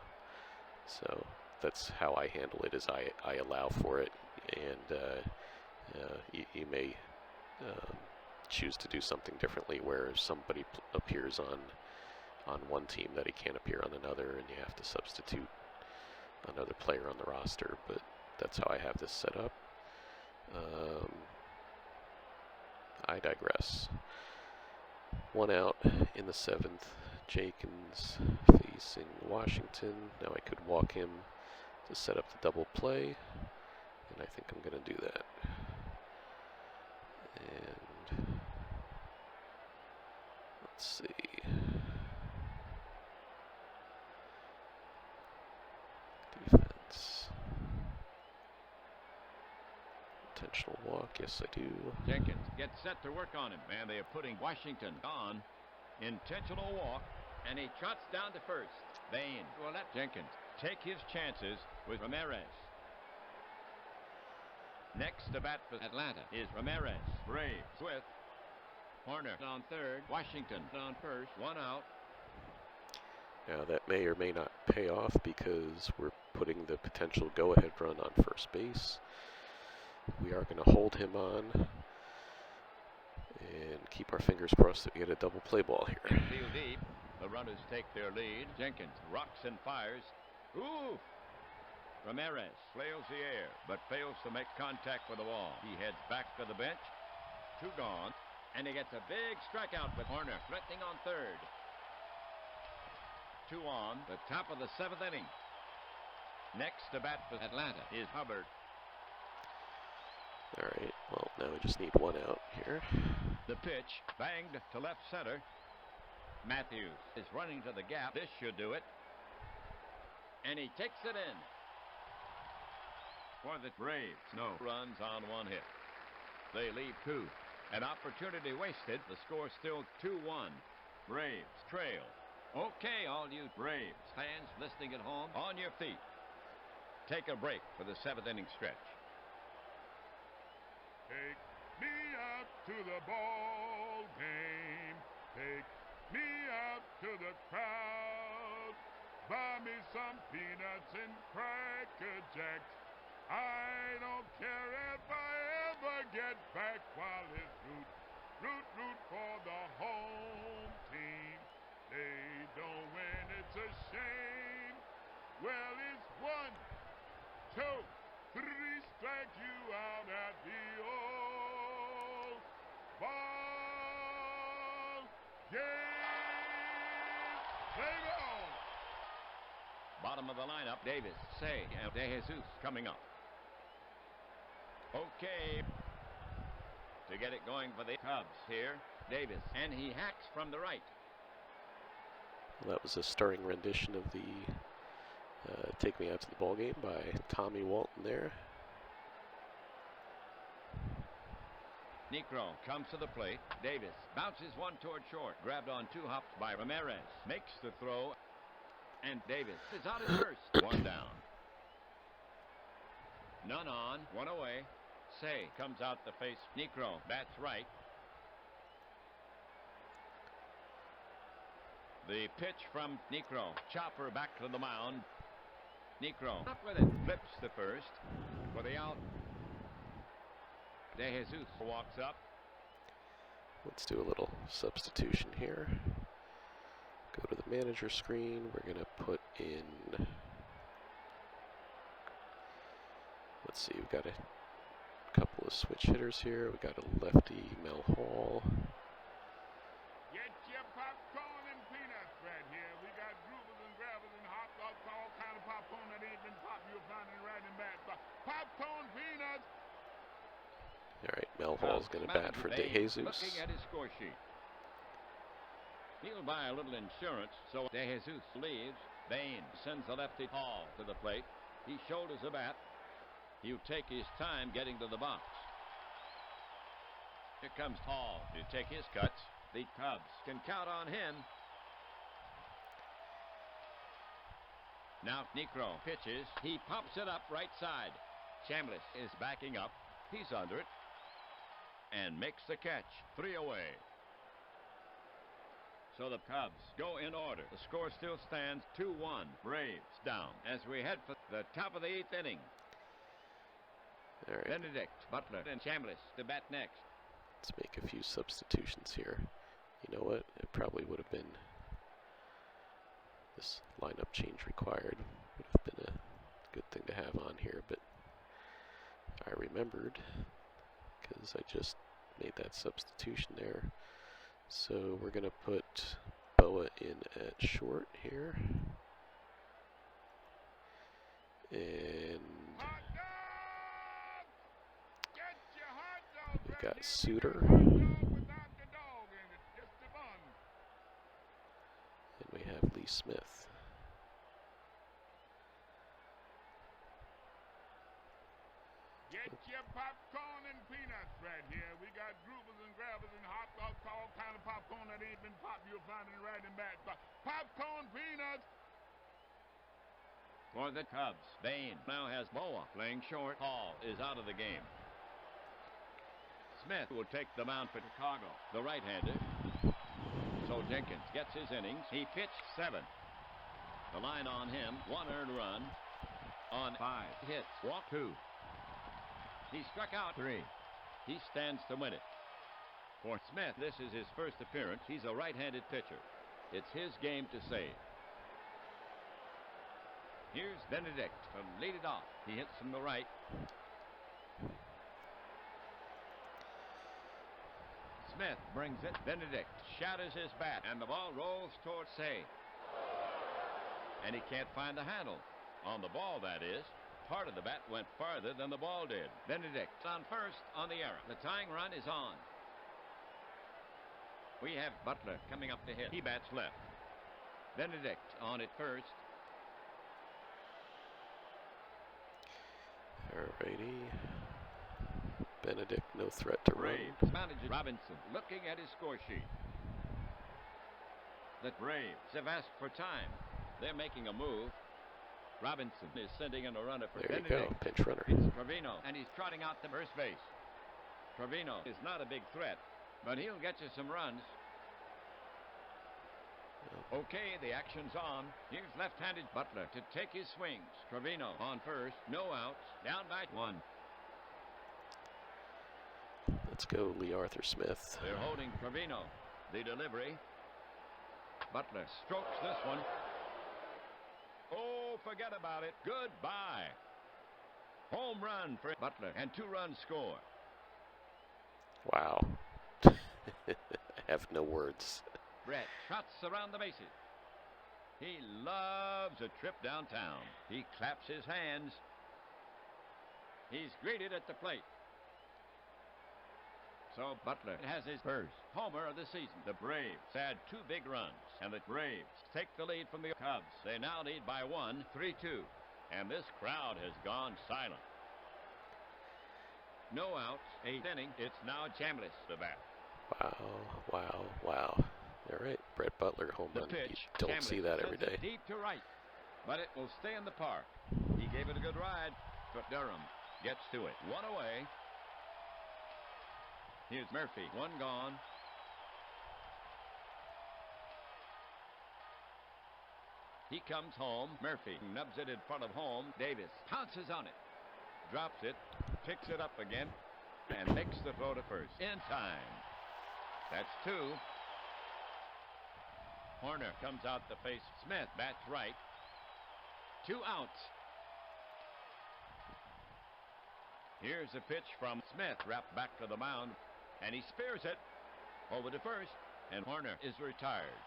So that's how I handle it, is I allow for it, and you may choose to do something differently where somebody appears on one team that he can't appear on another, and you have to substitute another player on the roster, but that's how I have this set up. I digress. 1 out in the 7th. Jenkins facing Washington. Now I could walk him to set up the double play, and I think I'm going to do that. And let's see. Defense. Intentional walk, yes I do. Jenkins gets set to work on him, and they are putting Washington on. Intentional walk, and he trots down to first. Bain will let Jenkins take his chances with Ramirez. Next to bat for Atlanta is Ramirez. Braves with Horner on third, Washington on first, 1 out. Now that may or may not pay off because we're putting the potential go-ahead run on first base. We are going to hold him on and keep our fingers crossed that we get a double play ball here. Field deep. The runners take their lead. Jenkins rocks and fires. Ooh! Ramirez flails the air, but fails to make contact with the wall. He heads back to the bench. 2 gone, and he gets a big strikeout with Horner threatening on third. 2 on, the top of the 7th inning. Next to bat for Atlanta is Hubbard. All right, well, now we just need 1 out here. The pitch banged to left center. Matthews is running to the gap. This should do it. And he takes it in. For the Braves, no runs on 1 hit. They leave 2. An opportunity wasted. The score still 2-1. Braves trail. Okay, all you Braves fans listening at home, on your feet. Take a break for the 7th inning stretch. Take me out to the ball game. Take me out to the crowd. Buy me some peanuts and Cracker Jacks. I don't care if I ever get back while it's root for the home team. They don't win, it's a shame. Well, it's 1, 2, 3, strike you out at the old ball game. Play on. Bottom of the lineup, Davis, Say, and De Jesus coming up. Okay. To get it going for the Cubs here, Davis, and he hacks from the right. Well, that was a stirring rendition of the Take Me Out to the Ball Game by Tommy Walton there. Necro comes to the plate. Davis bounces 1 toward short. Grabbed on 2 hops by Ramirez. Makes the throw. And Davis is out at first. 1 down. None on. 1 away. Say comes out to face Necro. Bats right. The pitch from Necro. Chopper back to the mound. Necro up with it. Flips the first. For the out. De Jesus walks up. Let's do a little substitution here. Go to the manager screen. We're going to put in, let's see, we've got a couple of switch hitters here. We've got a lefty, Mel Hall. Get your popcorn and peanuts right here. We got groovers and grabbers and hot dogs, all kind of popcorn that ain't been popped. You'll find it right in back. Popcorn, peanuts. Melvall's going to bat for De Bain Jesus. looking at his score sheet. He'll buy a little insurance, so De Jesus leaves. Bain sends the lefty Hall to the plate. He shoulders the bat. He'll take his time getting to the box. Here comes Hall to take his cuts. The Cubs can count on him. Now Necro pitches. He pops it up right side. Chambliss is backing up. He's under it and makes the catch. 3 away. So the Cubs go in order. The score still stands 2-1. Braves down as we head for the top of the 8th inning. All right. Benedict, Butler, and Chambliss to bat next. Let's make a few substitutions here. You know what? It probably would have been this lineup change required. Would have been a good thing to have on here, but I remembered because I just made that substitution there. So we're going to put Boa in at short here. And Hot dog! Get your hot dog we've right got here. Suter. Hot dog without the dog in it. Just the bun. And we have Lee Smith. Get your popcorn and peanuts right here. We got groovers and grabbers and hot dogs, all kind of popcorn that ain't been popped. You'll find it right in back. Popcorn peanuts. For the Cubs, Bain now has Boa playing short. Hall is out of the game. Smith will take the mound for Chicago, the right-hander. So Jenkins gets his innings. He pitched 7. The line on him, 1 earned run on 5 hits, walk 2. He struck out 3. He stands to win it. For Smith, this is his first appearance. He's a right-handed pitcher. It's his game to save. Here's Benedict to lead it off. He hits from the right. Smith brings it. Benedict shatters his bat, and the ball rolls towards Say. And he can't find the handle. On the ball, that is. Part of the bat went farther than the ball did. Benedict on first on the error. The tying run is on. We have Butler coming up to hit. He bats left. Benedict on at first. Alrighty. Benedict, no threat to run. Braves manager Robinson looking at his score sheet. The Braves have asked for time. They're making a move. Robinson is sending in a runner for There you Benedict. go, pinch runner. It's Trevino, and he's trotting out to first base. Trevino is not a big threat, but he'll get you some runs. Okay, the action's on. Here's left-handed Butler to take his swings. Trevino on first, no outs, down by 1. Let's go, Lee Arthur Smith. They're holding Trevino. The delivery. Butler strokes this one. Oh, forget about it. Goodbye. Home run for Butler, and 2 runs score. Wow. I have no words. Brett trots around the bases. He loves a trip downtown. He claps his hands. He's greeted at the plate. So Butler has his first homer of the season. The Braves had 2 big runs, and the Braves take the lead from the Cubs. They now lead by 1, 3-2, and this crowd has gone silent. No outs, 8th inning. It's now Chambliss to bat. Wow. All right, Brett Butler home The run. pitch. You don't Chambliss see that every sends it day. deep to right, but it will stay in the park. He gave it a good ride, but Durham gets to it. 1 away. Here's Murphy. 1 gone. He comes home. Murphy nubs it in front of home. Davis pounces on it. Drops it. Picks it up again. And makes the throw to first. In time. That's 2. Horner comes out to face Smith. Bats right. 2 outs. Here's a pitch from Smith. Wrapped back to the mound. And he spears it over to first, and Horner is retired.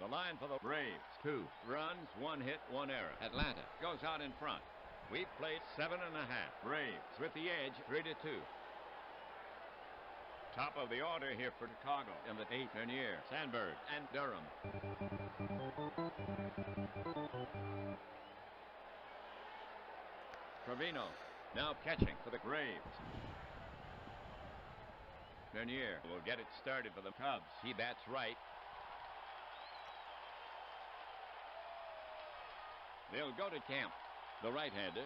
The line for the Braves, 2 runs, 1 hit, 1 error. Atlanta goes out in front. We've played 7.5. Braves with the edge, 3-2. Top of the order here for Chicago in the 8th. Bernier, Sandberg, and Durham. Trevino now catching for the Braves. Bernier will get it started for the Cubs. He bats right. They'll go to Camp, the right-hander.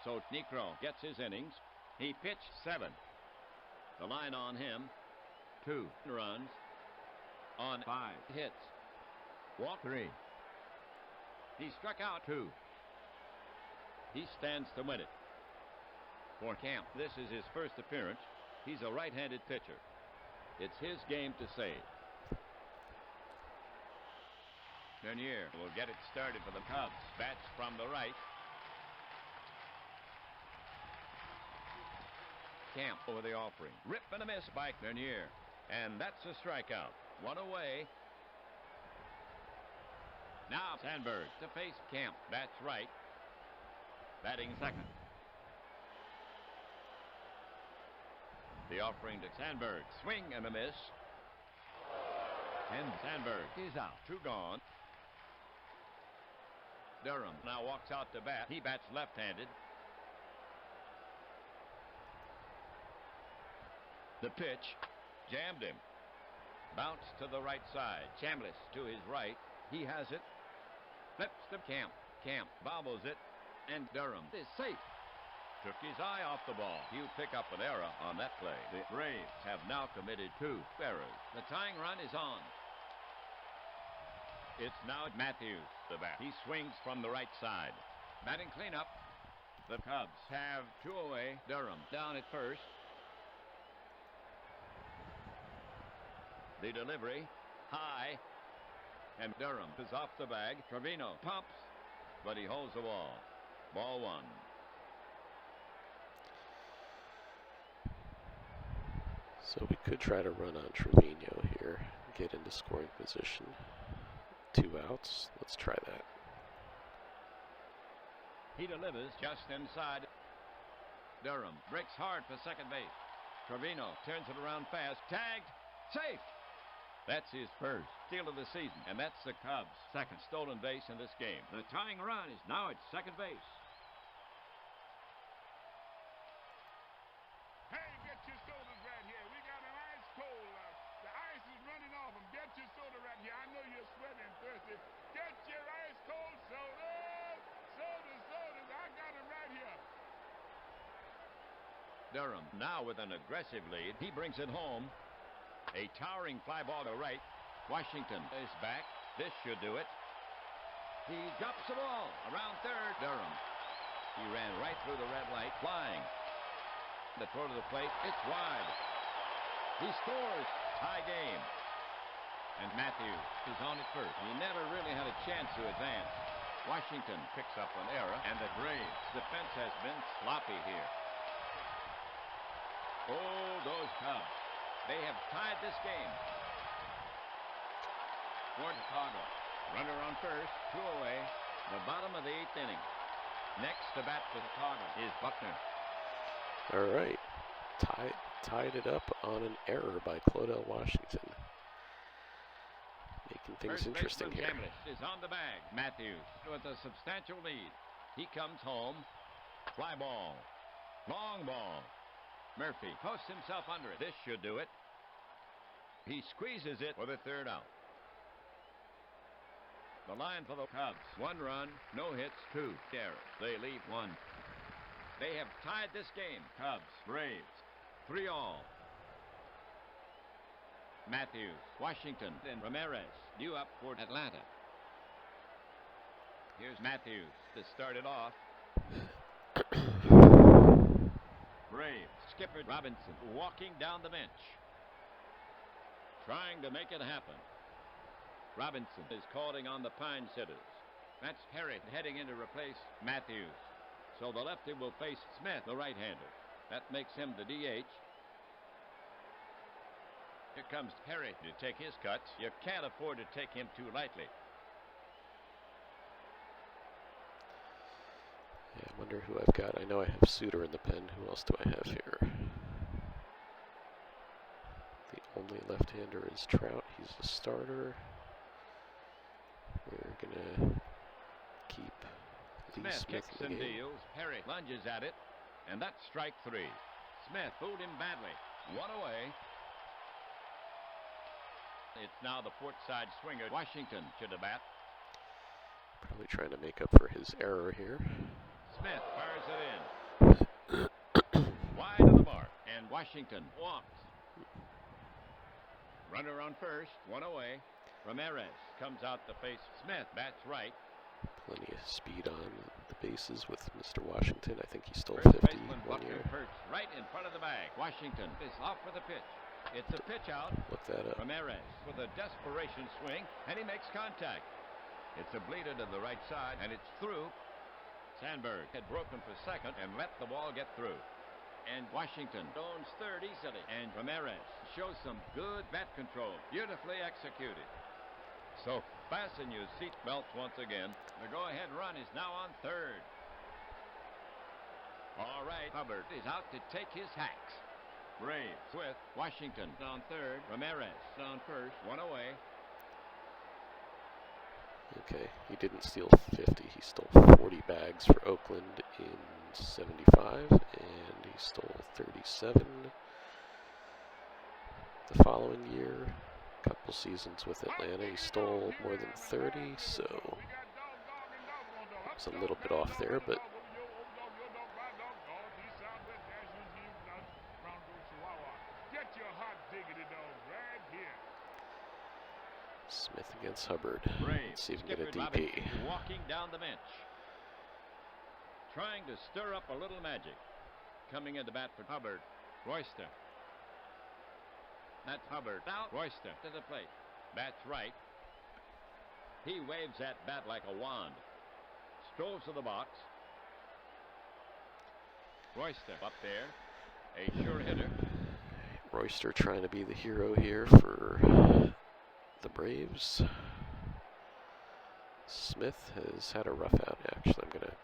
So Necro gets his innings. He pitched 7. The line on him, 2 runs on 5 hits. Walk 3. He struck out 2. He stands to win it. For Camp, this is his first appearance. He's a right-handed pitcher. It's his game to save. Bernier will get it started for the Cubs. Bats from the right. Camp over the offering. Rip and a miss by Bernier. And that's a strikeout. One away. Now Sandberg to face Camp. Bats right. Batting second. The offering to Sandberg. Swing and a miss. And Sandberg is out. 2 gone. Durham now walks out to bat. He bats left-handed. The pitch jammed him. Bounce to the right side. Chambliss to his right. He has it. Flips to Camp. Camp bobbles it. And Durham is safe. Took his eye off the ball. He'll pick up an error on that play. The Braves have now committed 2 errors. The tying run is on. It's now Matthews, the bat. He swings from the right side. Batting cleanup. The Cubs have 2 away. Durham down at first. The delivery, high, and Durham is off the bag. Trevino pumps, but he holds the ball. Ball 1. So we could try to run on Trevino here, get into scoring position. 2 outs. Let's try that. He delivers just inside. Durham breaks hard for second base. Trevino turns it around fast. Tagged. Safe. That's his first steal of the season, and that's the Cubs' second stolen base in this game. The tying run is now at second base. Hey, get your sodas right here. We got an ice cold. The ice is running off them. Get your soda right here. I know you're sweaty and thirsty. Get your ice cold sodas. Sodas. I got them right here. Durham now with an aggressive lead. He brings it home. A towering fly ball to right. Washington is back. This should do it. He drops the ball around third. Durham. He ran right through the red light, flying. The throw to the plate. It's wide. He scores. Tie game. And Matthews is on at first. He never really had a chance to advance. Washington picks up an error, and the Braves' defense has been sloppy here. Oh, those Cubs. They have tied this game. For Chicago. Runner on first, 2 away. The bottom of the 8th inning. Next to bat for Chicago is Buckner. All right. Tied it up on an error by Claudel Washington. Making things interesting here. Chambliss is on the bag. Matthews with a substantial lead. He comes home. Fly ball. Long ball. Murphy posts himself under it. This should do it. He squeezes it for the 3rd out. The line for the Cubs. 1 run, no hits, 2 errors. They leave 1. They have tied this game. Cubs, Braves, 3-all. Matthews, Washington, and Ramirez due up for Atlanta. Here's Matthews to start it off. Braves, skipper Robinson walking down the bench, trying to make it happen. Robinson is calling on the Pine sitters. That's Perry heading in to replace Matthews. So the lefty will face Smith, the right-hander. That makes him the DH. Here comes Perry to take his cuts. You can't afford to take him too lightly. wonder who I've got. I know I have Suter in the pen. Who else do I have here? The only left-hander is Trout. He's the starter. We're gonna keep Lee Smith Smith kicks in and the game. deals. Perry lunges at it, and that's strike three. Smith fooled him badly. One away. It's now the port side swinger, Washington, to the bat. Probably trying to make up for his error here. Smith fires it in. Wide of the mark, and Washington walks. Runner on first, one away. Ramirez comes out to face Smith. Bats right. Plenty of speed on the bases with Mr. Washington. I think he stole First 50 baseman one Buckner year. perched right in front of the bag. Washington is off for the pitch. It's a pitch out. Look that up. Ramirez with a desperation swing, and he makes contact. It's a bleeder to the right side, and it's through. Sandberg had broken for second and let the ball get through. And Washington owns third easily. And Ramirez shows some good bat control. Beautifully executed. So fasten your seat belts once again. The go-ahead run is now on third. All right, Hubbard is out to take his hacks. Braves with Washington on third. Ramirez on first. One away. Okay, he didn't steal 50. He stole 40 bags for Oakland in 75, and he stole 37 the following year. A couple seasons with Atlanta, he stole more than 30, so it was a little bit off there, but get your hot diggity dog right here. Smith against Hubbard. Braves Let's see if we can get a skipper DP. Robinson walking down the bench, trying to stir up a little magic. Coming into bat for Hubbard, Royster. That's Hubbard. Out. Royster to the plate. Bats right. He waves that bat like a wand. Strolls to the box. Royster up there. A sure hitter. Royster trying to be the hero here for the Braves. Smith has had a rough out. Actually, I'm gonna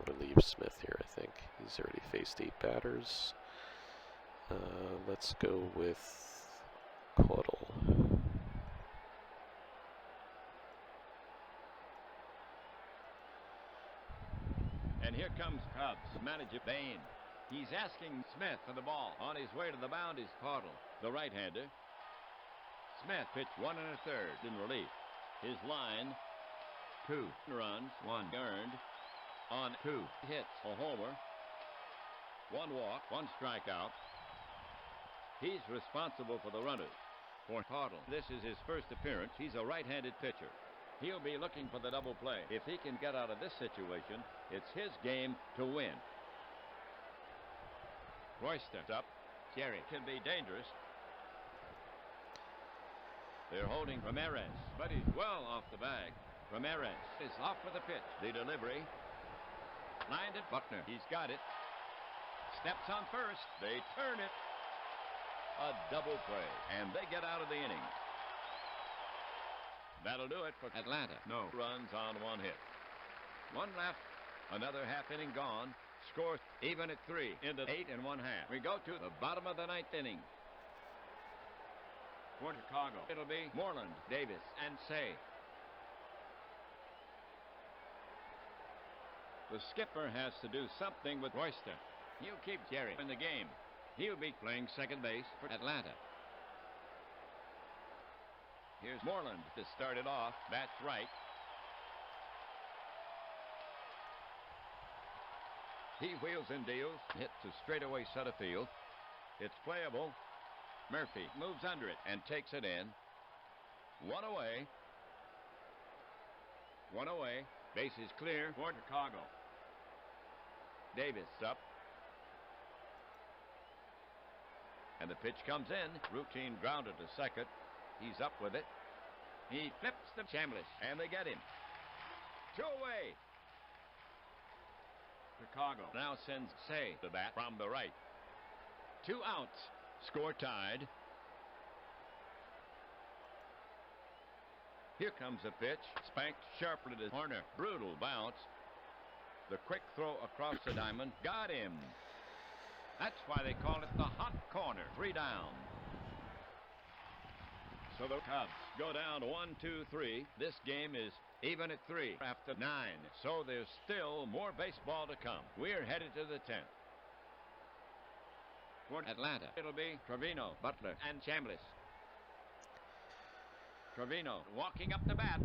relieve Smith here. I think he's already faced 8 batters. Let's go with Caudle. And here comes Cubs manager Bain. He's asking Smith for the ball. On his way to the mound is Caudle, the right-hander. Smith pitched 1 1/3 in relief. His line, 2 runs, 1 earned. On 2 hits, a homer, 1 walk, 1 strikeout. He's responsible for the runners. For Caudle, this is his first appearance. He's a right-handed pitcher. He'll be looking for the double play. If he can get out of this situation, it's his game to win. Royster up. Jerry can be dangerous. They're holding Ramirez, but he's well off the bag. Ramirez is off for the pitch. The delivery. Lined it. Buckner. He's got it. Steps on first. They turn it. A double play. And they get out of the inning. That'll do it for Atlanta. No runs on 1 hit. 1 left. Another half inning gone. Score even at 3 into 8 1/2. We go to the bottom of the 9th inning. For Chicago, it'll be Moreland, Davis, and Say. The skipper has to do something with Royster. He'll keep Jerry in the game. He'll be playing second base for Atlanta. Here's Moreland to start it off. That's right. He wheels and deals. Hits a straightaway center field. It's playable. Murphy moves under it and takes it in. 1 away. 1 away. Base is clear for Chicago. Davis up. And the pitch comes in. Routine grounder to second. He's up with it. He flips the Chambliss, and they get him. 2 away. Chicago now sends Say to bat from the right. 2 outs. Score tied. Here comes a pitch. Spanked sharply to Horner. Brutal bounce. The quick throw across the diamond got him. That's why they call it the hot corner. 3 down. So the Cubs go down 1-2-3. This game is even at 3 after 9. So there's still more baseball to come. We're headed to the 10th. For Atlanta, it'll be Trevino, Butler, and Chambliss. Trevino walking up the bat.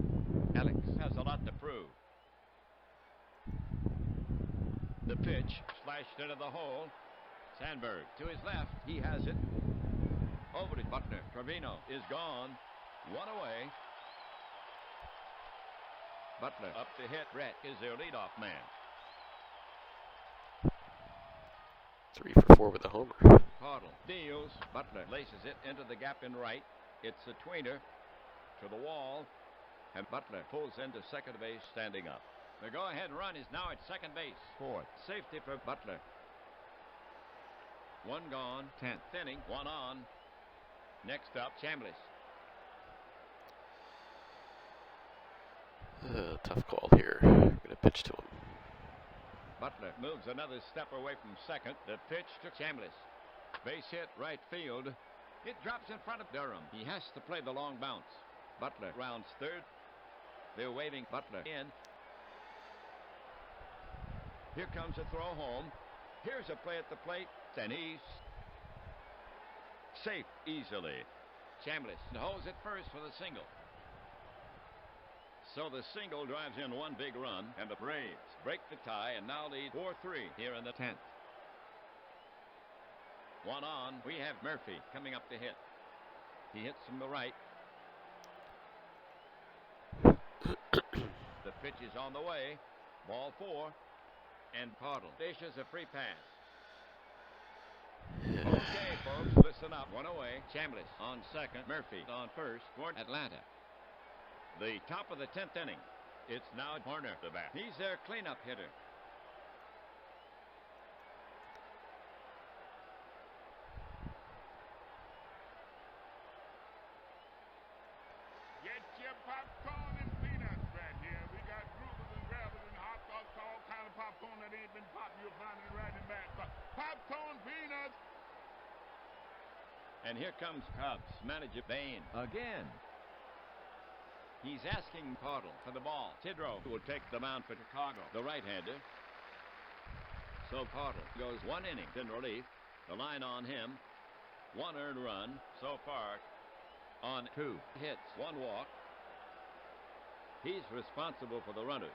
Alex has a lot to prove. The pitch slashed into the hole. Sandberg to his left. He has it. Over to Butler. Trevino is gone. 1 away. Butler up to hit. Brett is their leadoff man. 3 for 4 with a homer. Caudle deals. Butler laces it into the gap in right. It's a tweener to the wall. And Butler pulls into second base standing up. The go-ahead run is now at second base. 4th. Safety for Butler. 1 gone. 10th inning. 1 on. Next up, Chambliss. Tough call here. We're going to pitch to him. Butler moves another step away from second. The pitch to Chambliss. Base hit right field. It drops in front of Durham. He has to play the long bounce. Butler rounds third. They're waving Butler in. Here comes a throw home. Here's a play at the plate. And he's safe easily. Chambliss holds it first for the single. So the single drives in 1 big run, and the Braves break the tie and now lead 4-3 here in the 10th. 1 on. We have Murphy coming up to hit. He hits from the right. The pitch is on the way. Ball 4. And Caudle dishes a free pass. Okay, folks, listen up. 1 away. Chambliss on second. Murphy on first for Atlanta. The top of the 10th inning. It's now Horner the bat. He's their cleanup hitter. Get your popcorn and peanuts right here. We got groovers and grabbers and hot dogs, all kind of popcorn that ain't been popped. You'll find it right in back. Popcorn peanuts. And here comes Cubs manager Bain again. He's asking Caudle for the ball. Tidrow will take the mound for Chicago, the right-hander. So Caudle goes 1 inning in relief. The line on him. 1 earned run so far on 2 hits, 1 walk. He's responsible for the runners.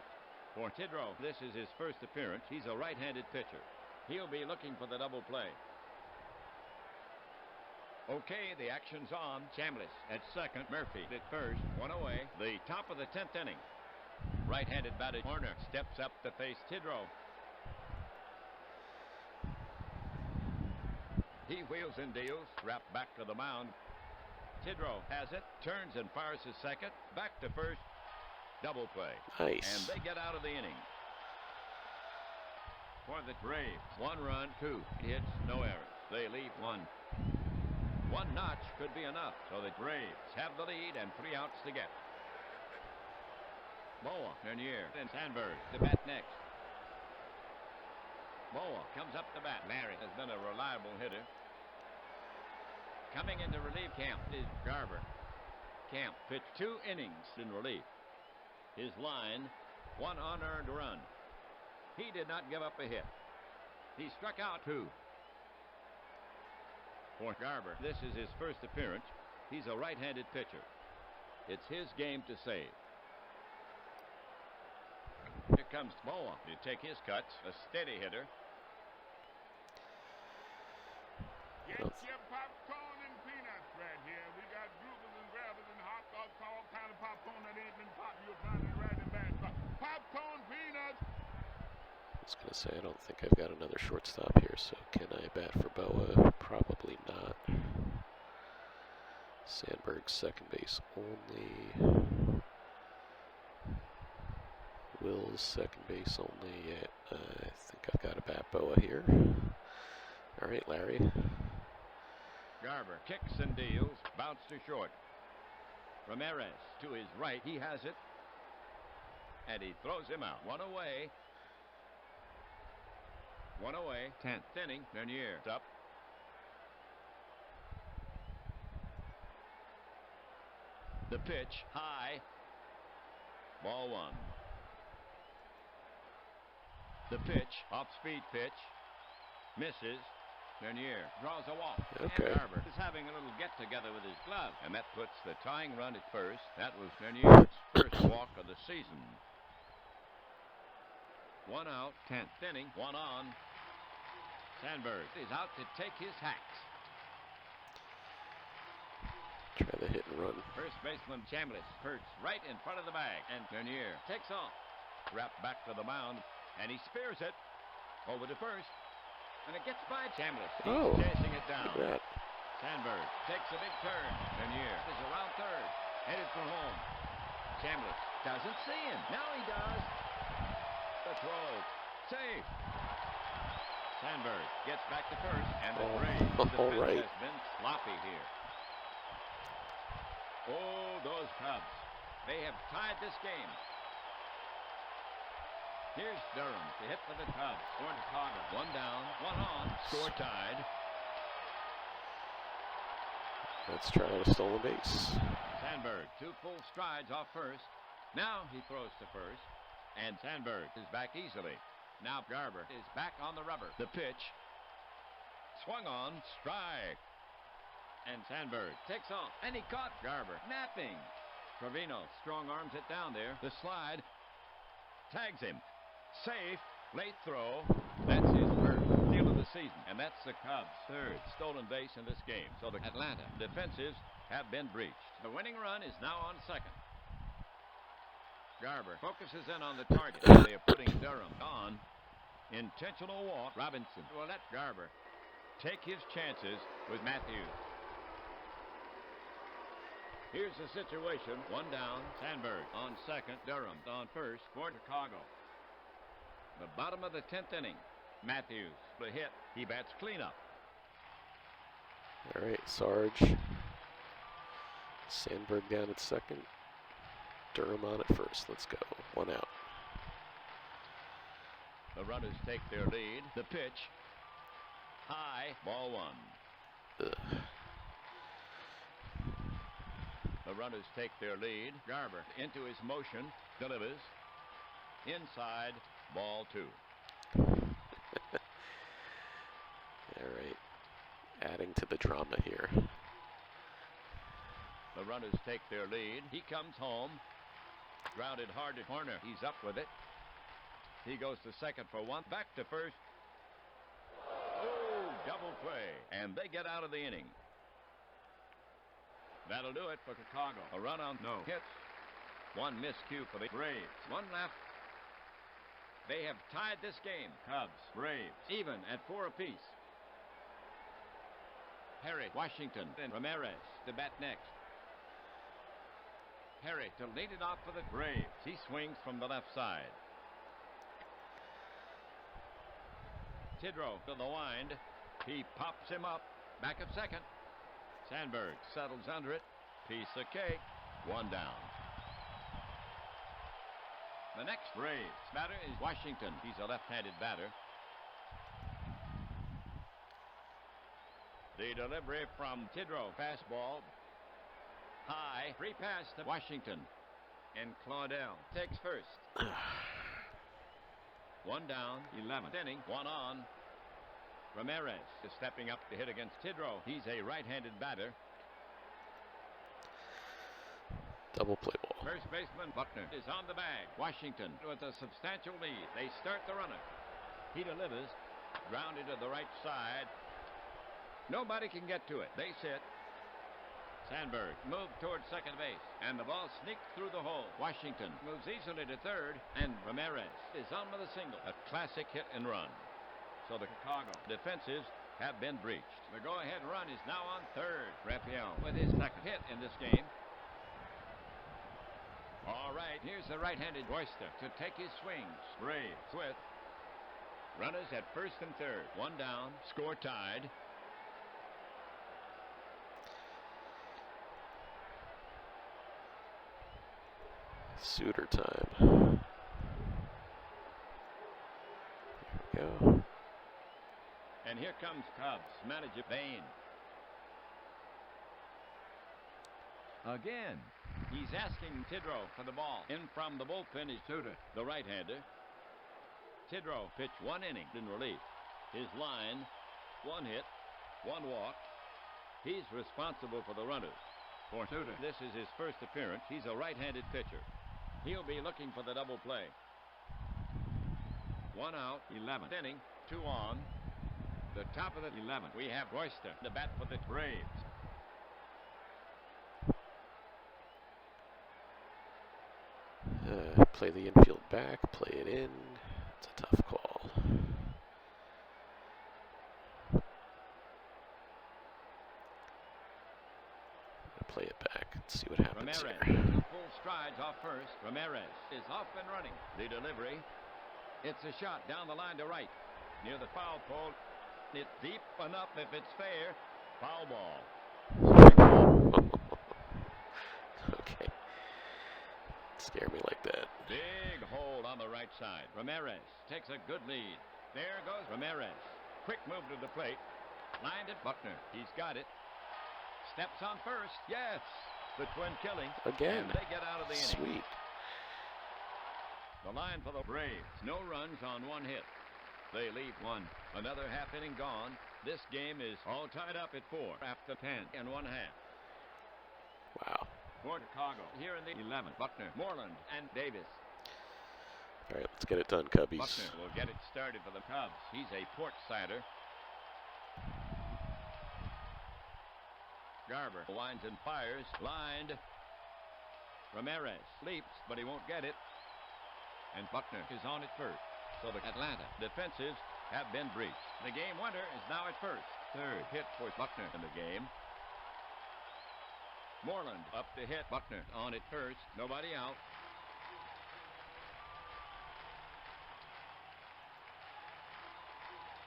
For Tidrow, this is his first appearance. He's a right-handed pitcher. He'll be looking for the double play. Okay, the action's on. Chambliss at second. Murphy at first. 1 away. The top of the 10th inning. Right-handed batter Horner steps up to face Tidrow. He wheels and deals. Wrapped back to the mound. Tidrow has it. Turns and fires his second. Back to first. Double play. Nice. And they get out of the inning. For the Braves, 1 run, 2 hits, no errors. They leave 1. 1 notch could be enough, so the Braves have the lead and 3 outs to get. Boa, Dernier, and Sandberg to bat next. Boa comes up to bat. Larry has been a reliable hitter. Coming into relief camp is Garber. Camp pitched 2 innings in relief. His line, 1 unearned run. He did not give up a hit. He struck out 2. For Garber, this is his first appearance. He's a right-handed pitcher. It's his game to save. Here comes Boa to take his cuts, a steady hitter. Get your popcorn and peanuts right here. We got groovers and grabbers and hot dogs, all kind of popcorn that ain't been popped. You'll find it right in back. Popcorn peanuts. I was going to say, I don't think I've got another shortstop here, so can I bat for Boa? Probably not. Sandberg, second base only. Will's second base only. I think I've got to bat Boa here. All right, Larry. Garber kicks and deals, bounce to short. Ramirez to his right, he has it. And he throws him out. 1 away. One away. 10th inning. Bernier up. The pitch high. Ball one. The pitch off-speed pitch misses. Bernier draws a walk. Okay. And Garber is having a little get-together with his glove. And that puts the tying run at first. That was Bernier's first walk of the season. One out. 10th inning. One on. Sandberg is out to take his hacks. Try the hit and run. First baseman Chambliss perched right in front of the bag. And Bernier takes off. Wrapped back to the mound. And he spears it over to first. And it gets by Chambliss. He's chasing it down. Look at that. Sandberg takes a big turn. Bernier is around third. Headed for home. Chambliss doesn't see him. Now he does. The throw. Safe. Sandberg gets back to first. And the Braves defense has been sloppy here. Oh, those Cubs. They have tied this game. Here's Durham to hit for the Cubs. For Chicago. One down, one on. Score tied. Let's try to steal the base. Sandberg, 2 full strides off first. Now he throws to first. And Sandberg is back easily. Now Garber is back on the rubber. The pitch. Swung on. Strike. And Sandberg takes off. And he caught Garber napping. Trevino strong arms it down there. The slide. Tags him. Safe. Late throw. That's his first steal of the season. And that's the Cubs' third stolen base in this game. So the Atlanta defensives have been breached. The winning run is now on second. Garber focuses in on the target. They are putting Durham on. Intentional walk. Robinson will let Garber take his chances with Matthews. Here's the situation. One down. Sandberg on second. Durham on first for Chicago. The bottom of the 10th inning. Matthews, the hit. He bats cleanup. All right, Sarge. Sandberg down at second. Durham on at first. Let's go. One out. The runners take their lead. The pitch. High. Ball one. Ugh. The runners take their lead. Garber into his motion. Delivers. Inside. Ball two. All right. Adding to the drama here. The runners take their lead. He comes home. Grounded hard to corner. He's up with it. He goes to second for one. Back to first. Oh, double play. And they get out of the inning. That'll do it for Chicago. A run on no hits. One miscue for the Braves. One left. They have tied this game. Cubs, Braves, even at 4 apiece. Perry, Washington, and Ramirez to bat next. Perry to lead it off for the Braves. He swings from the left side. Tidrow to the wind. He pops him up. Back of second. Sandberg settles under it. Piece of cake. One down. The next Braves batter is Washington. He's a left-handed batter. The delivery from Tidrow. Fastball. High. Free pass to Washington. And Claudel takes first. One down. 11th inning. One on. Ramirez is stepping up to hit against Tidrow. He's a right-handed batter. Double play ball. First baseman Buckner is on the bag. Washington with a substantial lead. They start the runner. He delivers. Grounded to the right side. Nobody can get to it. Base hit. Sandberg moved towards second base. And the ball sneaks through the hole. Washington moves easily to third. And Ramirez is on with a single. A classic hit and run. So the Chicago defenses have been breached. The go-ahead run is now on third. Raphael with his second hit in this game. All right, here's the right-handed Royster to take his swings. Braves with runners at first and third. One down, score tied. Suitor time. Here we go. comes Cubs manager Bain. Again, he's asking Tidrow for the ball. In from the bullpen is Suter, the right-hander. Tidrow pitched 1 inning in relief. His line, 1 hit, 1 walk. He's responsible for the runners. For Suter, this is his first appearance. He's a right-handed pitcher. He'll be looking for the double play. 1 out, 11th inning, 2 on. The top of the 11th, we have Royster, the bat for the Braves. Play the infield back, play it in. It's a tough call. Play it back and see what happens Ramirez, here. 2 full strides off first. Ramirez is off and running. The delivery. It's a shot down the line to right. Near the foul pole. It's deep enough if it's fair. Foul ball. Okay. Scare me like that. Big hole on the right side. Ramirez takes a good lead. There goes Ramirez. Quick move to the plate. Lined at Buckner. He's got it. Steps on first. Yes. The twin killing. Again. And they get out of the inning. Sweet. The line for the Braves. No runs on 1 hit. They leave 1. Another half inning gone. This game is all tied up at 4 after 10 and 1/2. Wow. For Chicago. Here in the 11th. Buckner, Moreland, and Davis. All right, let's get it done, Cubbies. Buckner will get it started for the Cubs. He's a port sider. Garber winds and fires. Lined. Ramirez leaps, but he won't get it. And Buckner is on at first. So the Atlanta defensives have been breached. The game winner is now at first. Third hit for Buckner in the game. Moreland up to hit. Buckner on at first. Nobody out.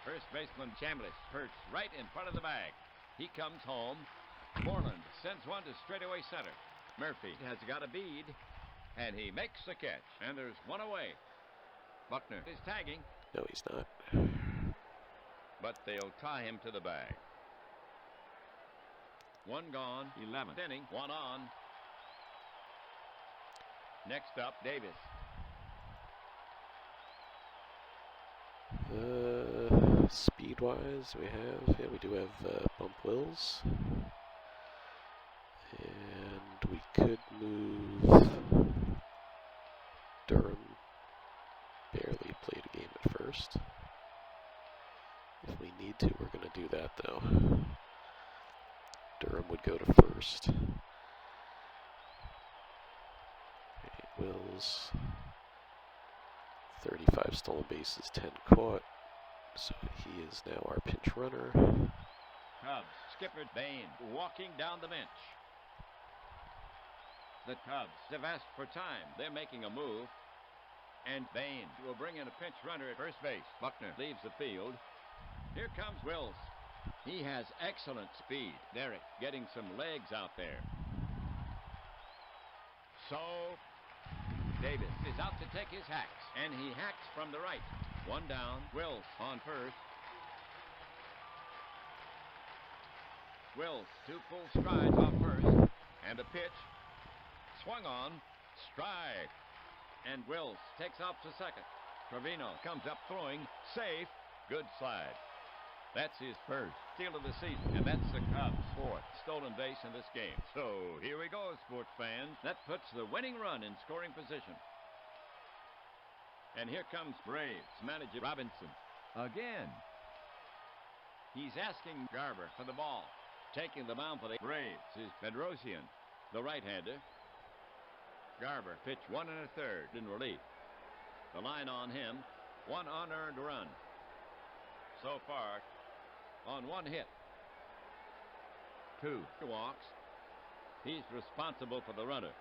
First baseman Chambliss perched right in front of the bag. He comes home. Moreland sends one to straightaway center. Murphy has got a bead, and he makes the catch. And there's 1 away. Buckner is tagging, No, he's not. but they'll tie him to the bag. 1 gone, 11th inning, 1 on. Next up, Davis. Speed-wise, we do have Bump Wills. And we could move Durham. Barely played a game at first. If we need to, we're going to do that, though. Durham would go to first. Okay, Wills. 35 stolen bases, 10 caught. So he is now our pinch runner. Cubs skipper Bain walking down the bench. The Cubs have asked for time. They're making a move. And Bain will bring in a pinch runner at first base. Buckner leaves the field. Here comes Wills. He has excellent speed. Derek getting some legs out there. So Davis is out to take his hacks. And he hacks from the right. 1 down. Wills on first. Wills 2 full strides off first. And a pitch. Swung on. Strike. And Wills takes off to second. Trevino comes up throwing. Safe. Good slide. That's his first steal of the season. And that's the Cubs' 4th stolen base in this game. So here we go, sports fans. That puts the winning run in scoring position. And here comes Braves manager Robinson. Again. He's asking Garber for the ball. Taking the mound for the Braves is Bedrosian, the right-hander. Garber pitched 1 1/3 in relief. The line on him, 1 unearned run. So far, on 1 hit. 2 walks. He's responsible for the runner.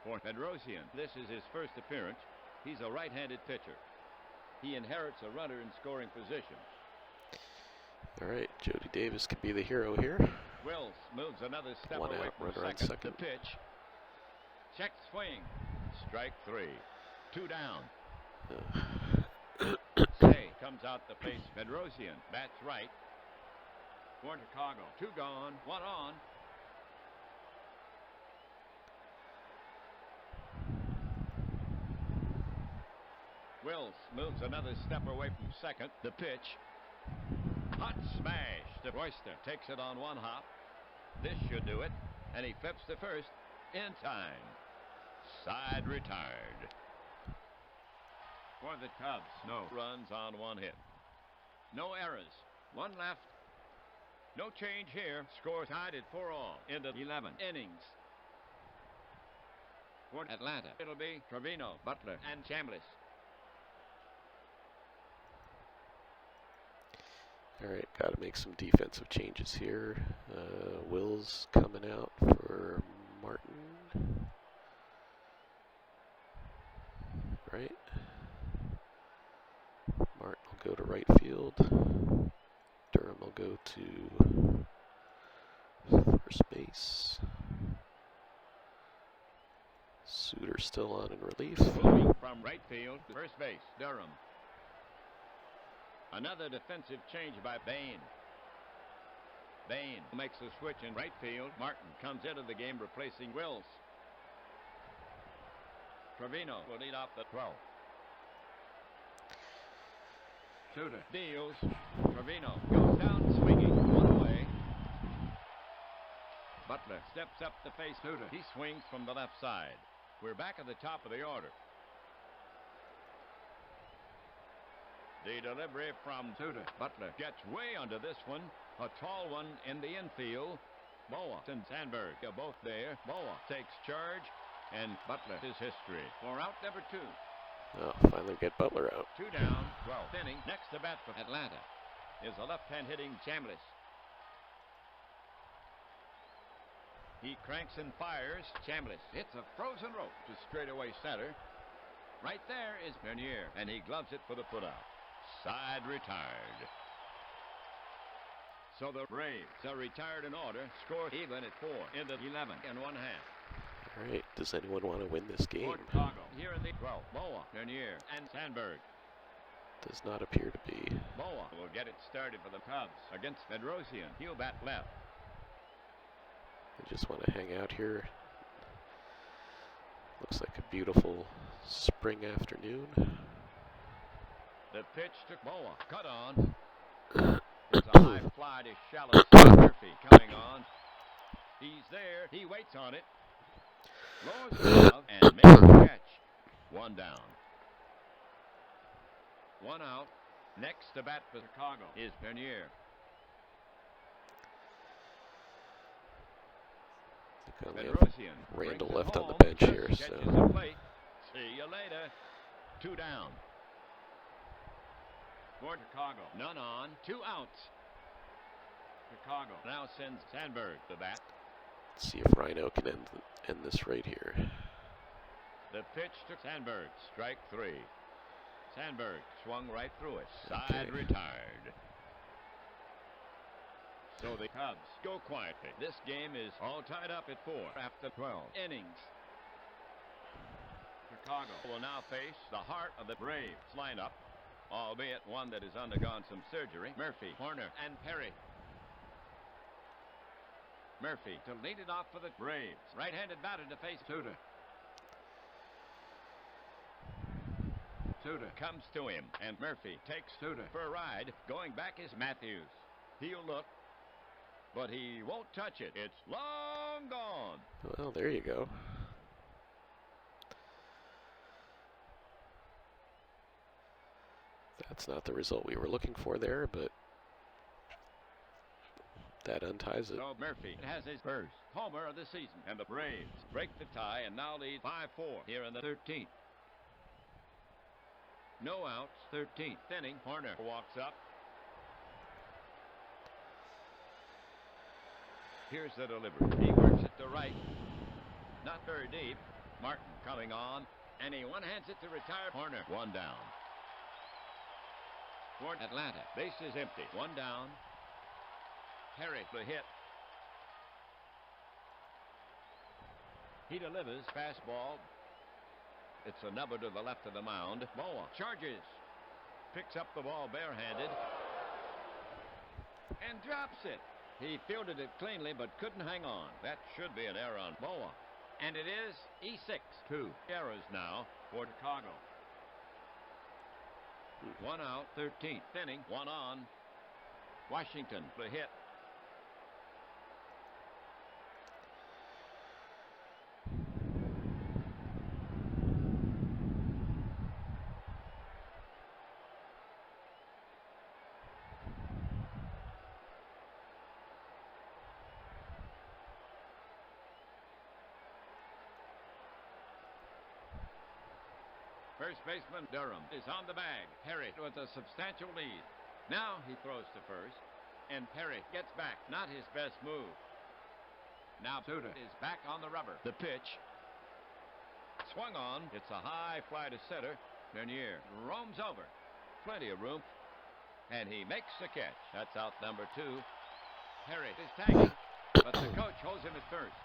For Bedrosian, this is his first appearance. He's a right-handed pitcher. He inherits a runner in scoring position. All right, Jody Davis could be the hero here. Wills moves another step 1 away out, from runner on second. second. The pitch. Check swing. Strike 3. 2 down. Say comes out to face Bedrosian. Bats right. For Chicago. 2 gone, 1 on. Wills moves another step away from second. The pitch. Hot smash. The Royster takes it on 1 hop. This should do it. And he flips to first in time. Side retired. For the Cubs, no runs on 1 hit. No errors. 1 left. No change here. Score tied at 4-all in the 11 innings. For Atlanta, it'll be Trevino, Butler, and Chambliss. All right, got to make some defensive changes here. Will's coming out for Martin. Right. Martin will go to right field. Durham will go to first base. Suter still on in relief. Moving from right field to first base, Durham. Another defensive change by Bain. Bain makes a switch in right field. Martin comes into the game replacing Wills. Trevino will lead off the 12th. Suter deals. Trevino goes down swinging. 1 away. Butler steps up to face Suter. He swings from the left side. We're back at the top of the order. The delivery from Suter. Butler gets way under this one. A tall one in the infield. Boa and Sandberg are both there. Boa takes charge, and Butler is history. For out number 2. Oh, finally get Butler out. 2 down, 12th inning. Next to bat for Atlanta is a left-hand hitting Chambliss. He cranks and fires. Chambliss hits a frozen rope to straightaway center. Right there is Bernier, and he gloves it for the putout. Side retired. So the Braves are retired in order. Score even at 4 in the 11 and 1/2. All right, does anyone want to win this game? Chicago here in the 12th. Boa, Bernier, and Sandberg. Does not appear to be. Boa will get it started for the Cubs against Bedrosian. He'll bat left. I just want to hang out here. Looks like a beautiful spring afternoon. The pitch to Boa. Cut on. It's a high fly to shallow. Murphy coming on. He's there. He waits on it. Lowers the glove and makes the catch. 1 down. 1 out. Next to bat for Chicago is Bernier. I think I only have Bedrosian Randall brings it left on home. the bench here, Catches so. the plate. See you later. 2 down. For Chicago, none on, 2 outs. Chicago now sends Sandberg to bat. Let's see if Rhino can end this right here. The pitch to Sandberg, strike 3. Sandberg swung right through it, side Okay. retired. So the Cubs go quietly. This game is all tied up at 4 after 12 innings. Chicago will now face the heart of the Braves lineup, albeit one that has undergone some surgery. Murphy, Horner, and Perry. Murphy to lead it off for the Braves. Right-handed batter to face Suter. Suter comes to him, and Murphy takes Suter for a ride. Going back is Matthews. He'll look, but he won't touch it. It's long gone. Well, there you go. That's not the result we were looking for there, but that unties it. So Murphy has his first homer of the season, and the Braves break the tie and now lead 5-4 here in the 13th. No outs, 13th inning. Horner walks up. Here's the delivery. He works it to right. Not very deep. Martin coming on, and he one-hands it to retire. Horner, 1 down. For Atlanta, base is empty. 1 down. Perry the hit. He delivers fastball. It's a number to the left of the mound. Boa charges. picks up the ball barehanded and drops it. He fielded it cleanly but couldn't hang on. That should be an error on Boa. And it is E6. 2 errors now for Chicago. 1 out, 13th inning, 1 on. Washington, the hit. First baseman Durham is on the bag. Perry with a substantial lead. Now he throws to first, and Perry gets back. Not his best move. Now Suda is back on the rubber. The pitch. Swung on. It's a high fly to center. Bernier roams over. Plenty of room. And he makes the catch. That's out number 2. Perry is tagging, but the coach holds him at first.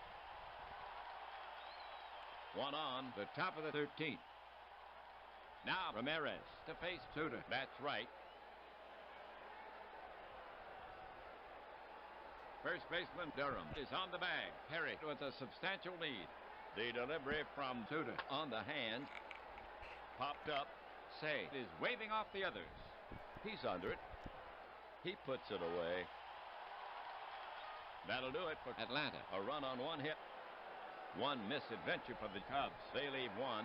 1 on the top of the 13th. Now Ramirez to face Suda. That's right. First baseman Durham is on the bag. Perry with a substantial lead. The delivery from Suda on the hand. Popped up. Say is waving off the others. He's under it. He puts it away. That'll do it for Atlanta. A run on 1 hit. 1 misadventure for the Cubs. They leave 1.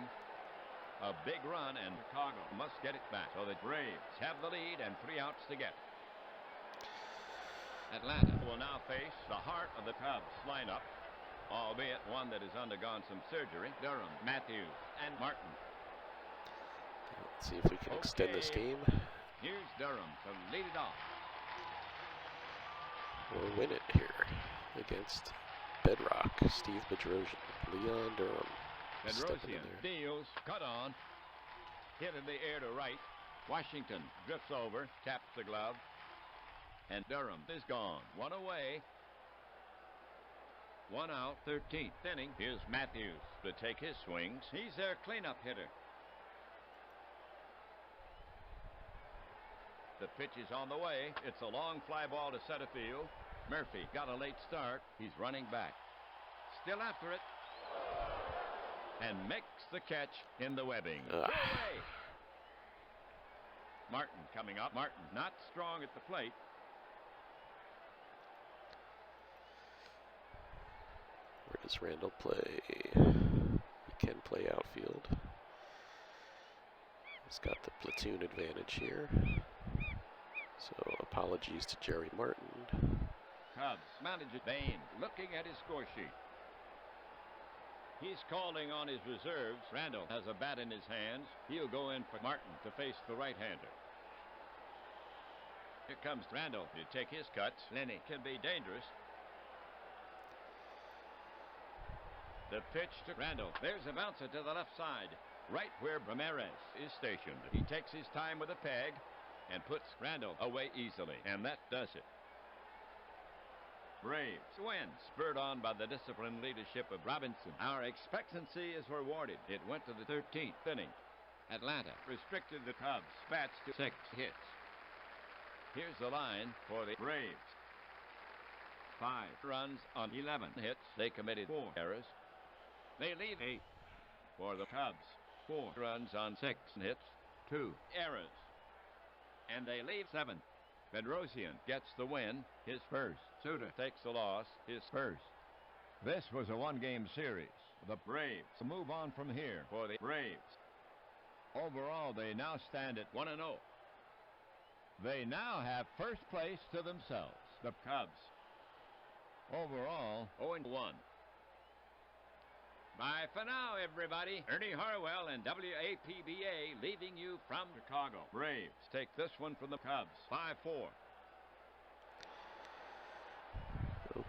A big run, and Chicago must get it back. So the Braves have the lead and 3 outs to get. Atlanta will now face the heart of the Cubs lineup, albeit one that has undergone some surgery. Durham, Matthews, and Martin. Let's see if we can extend this game. Here's Durham to lead it off. Or win it here against Bedrock, Steve Bedrosian, Leon Durham. Bedrosian deals, cut on, hit in the air to right. Washington drifts over, taps the glove, and Durham is gone. 1 away. 1 out, 13th inning. Here's Matthews to take his swings. He's their cleanup hitter. The pitch is on the way. It's a long fly ball to center field. Murphy got a late start. He's running back. Still after it. And makes the catch in the webbing. Away. Martin coming up. Martin not strong at the plate. Where does Randall play? He can play outfield. He's got the platoon advantage here. So apologies to Jerry Martin. Cubs manager Bain looking at his score sheet. He's calling on his reserves. Randall has a bat in his hands. He'll go in for Martin to face the right-hander. Here comes Randall to take his cuts. Lenny can be dangerous. The pitch to Randall. There's a bouncer to the left side, right where Ramirez is stationed. He takes his time with a peg and puts Randall away easily, and that does it. Braves win, spurred on by the disciplined leadership of Robinson. Our expectancy is rewarded. It went to the 13th inning. Atlanta restricted the Cubs' bats to 6 hits. Here's the line for the Braves. 5 runs on 11 hits. They committed 4 errors. They leave 8 for the Cubs. 4 runs on 6 hits, 2 errors. And they leave 7. Bedrosian gets the win, his first. Suda takes the loss, his first. This was a 1-game series. The Braves move on from here for the Braves. Overall, they now stand at 1-0. They now have first place to themselves. The Cubs. Overall, 0-1. Bye for now, everybody. Ernie Harwell and WAPBA leaving you from Chicago. Braves take this one from the Cubs. 5-4.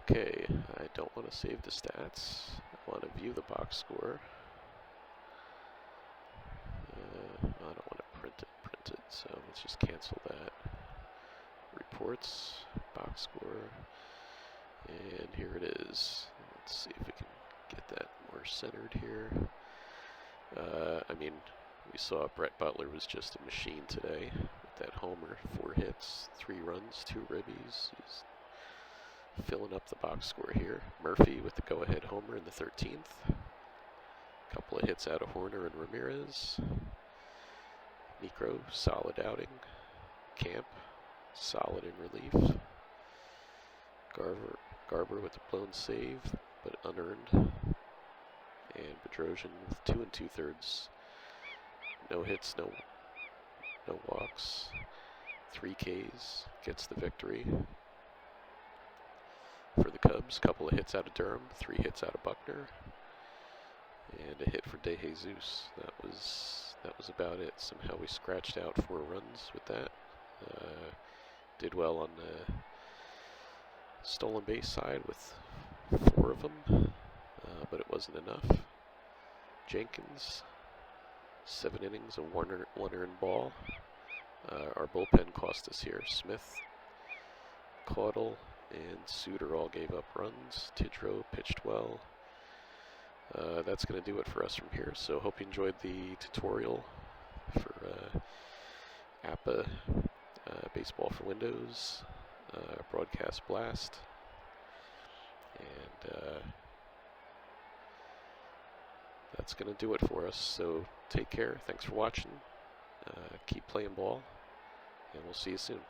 Okay, I don't want to save the stats. I want to view the box score. I don't want to print it, so let's just cancel that. Reports, box score, and here it is. Let's see if we can get that more centered here. I mean, we saw Brett Butler was just a machine today with that homer. 4 hits, 3 runs, 2 ribbies. He's filling up the box score here. Murphy with the go-ahead homer in the 13th. Couple of hits out of Horner and Ramirez. Necro, solid outing. Camp, solid in relief. Garber with the blown save, but unearned. And Bedrosian with 2 2/3. No hits, no walks. 3 Ks, gets the victory. For the Cubs, couple of hits out of Durham, 3 hits out of Buckner, and a hit for De Jesus. That was about it. Somehow we scratched out 4 runs with that. Did well on the stolen base side with 4 of them, but it wasn't enough. Jenkins, 7 innings, a 1 earned ball. Our bullpen cost us here. Smith, Caudle, and Suter all gave up runs. Tidrow pitched well. That's going to do it for us from here. So hope you enjoyed the tutorial for APBA Baseball for Windows, Broadcast Blast, and that's going to do it for us. So take care. Thanks for watching. Keep playing ball, and we'll see you soon.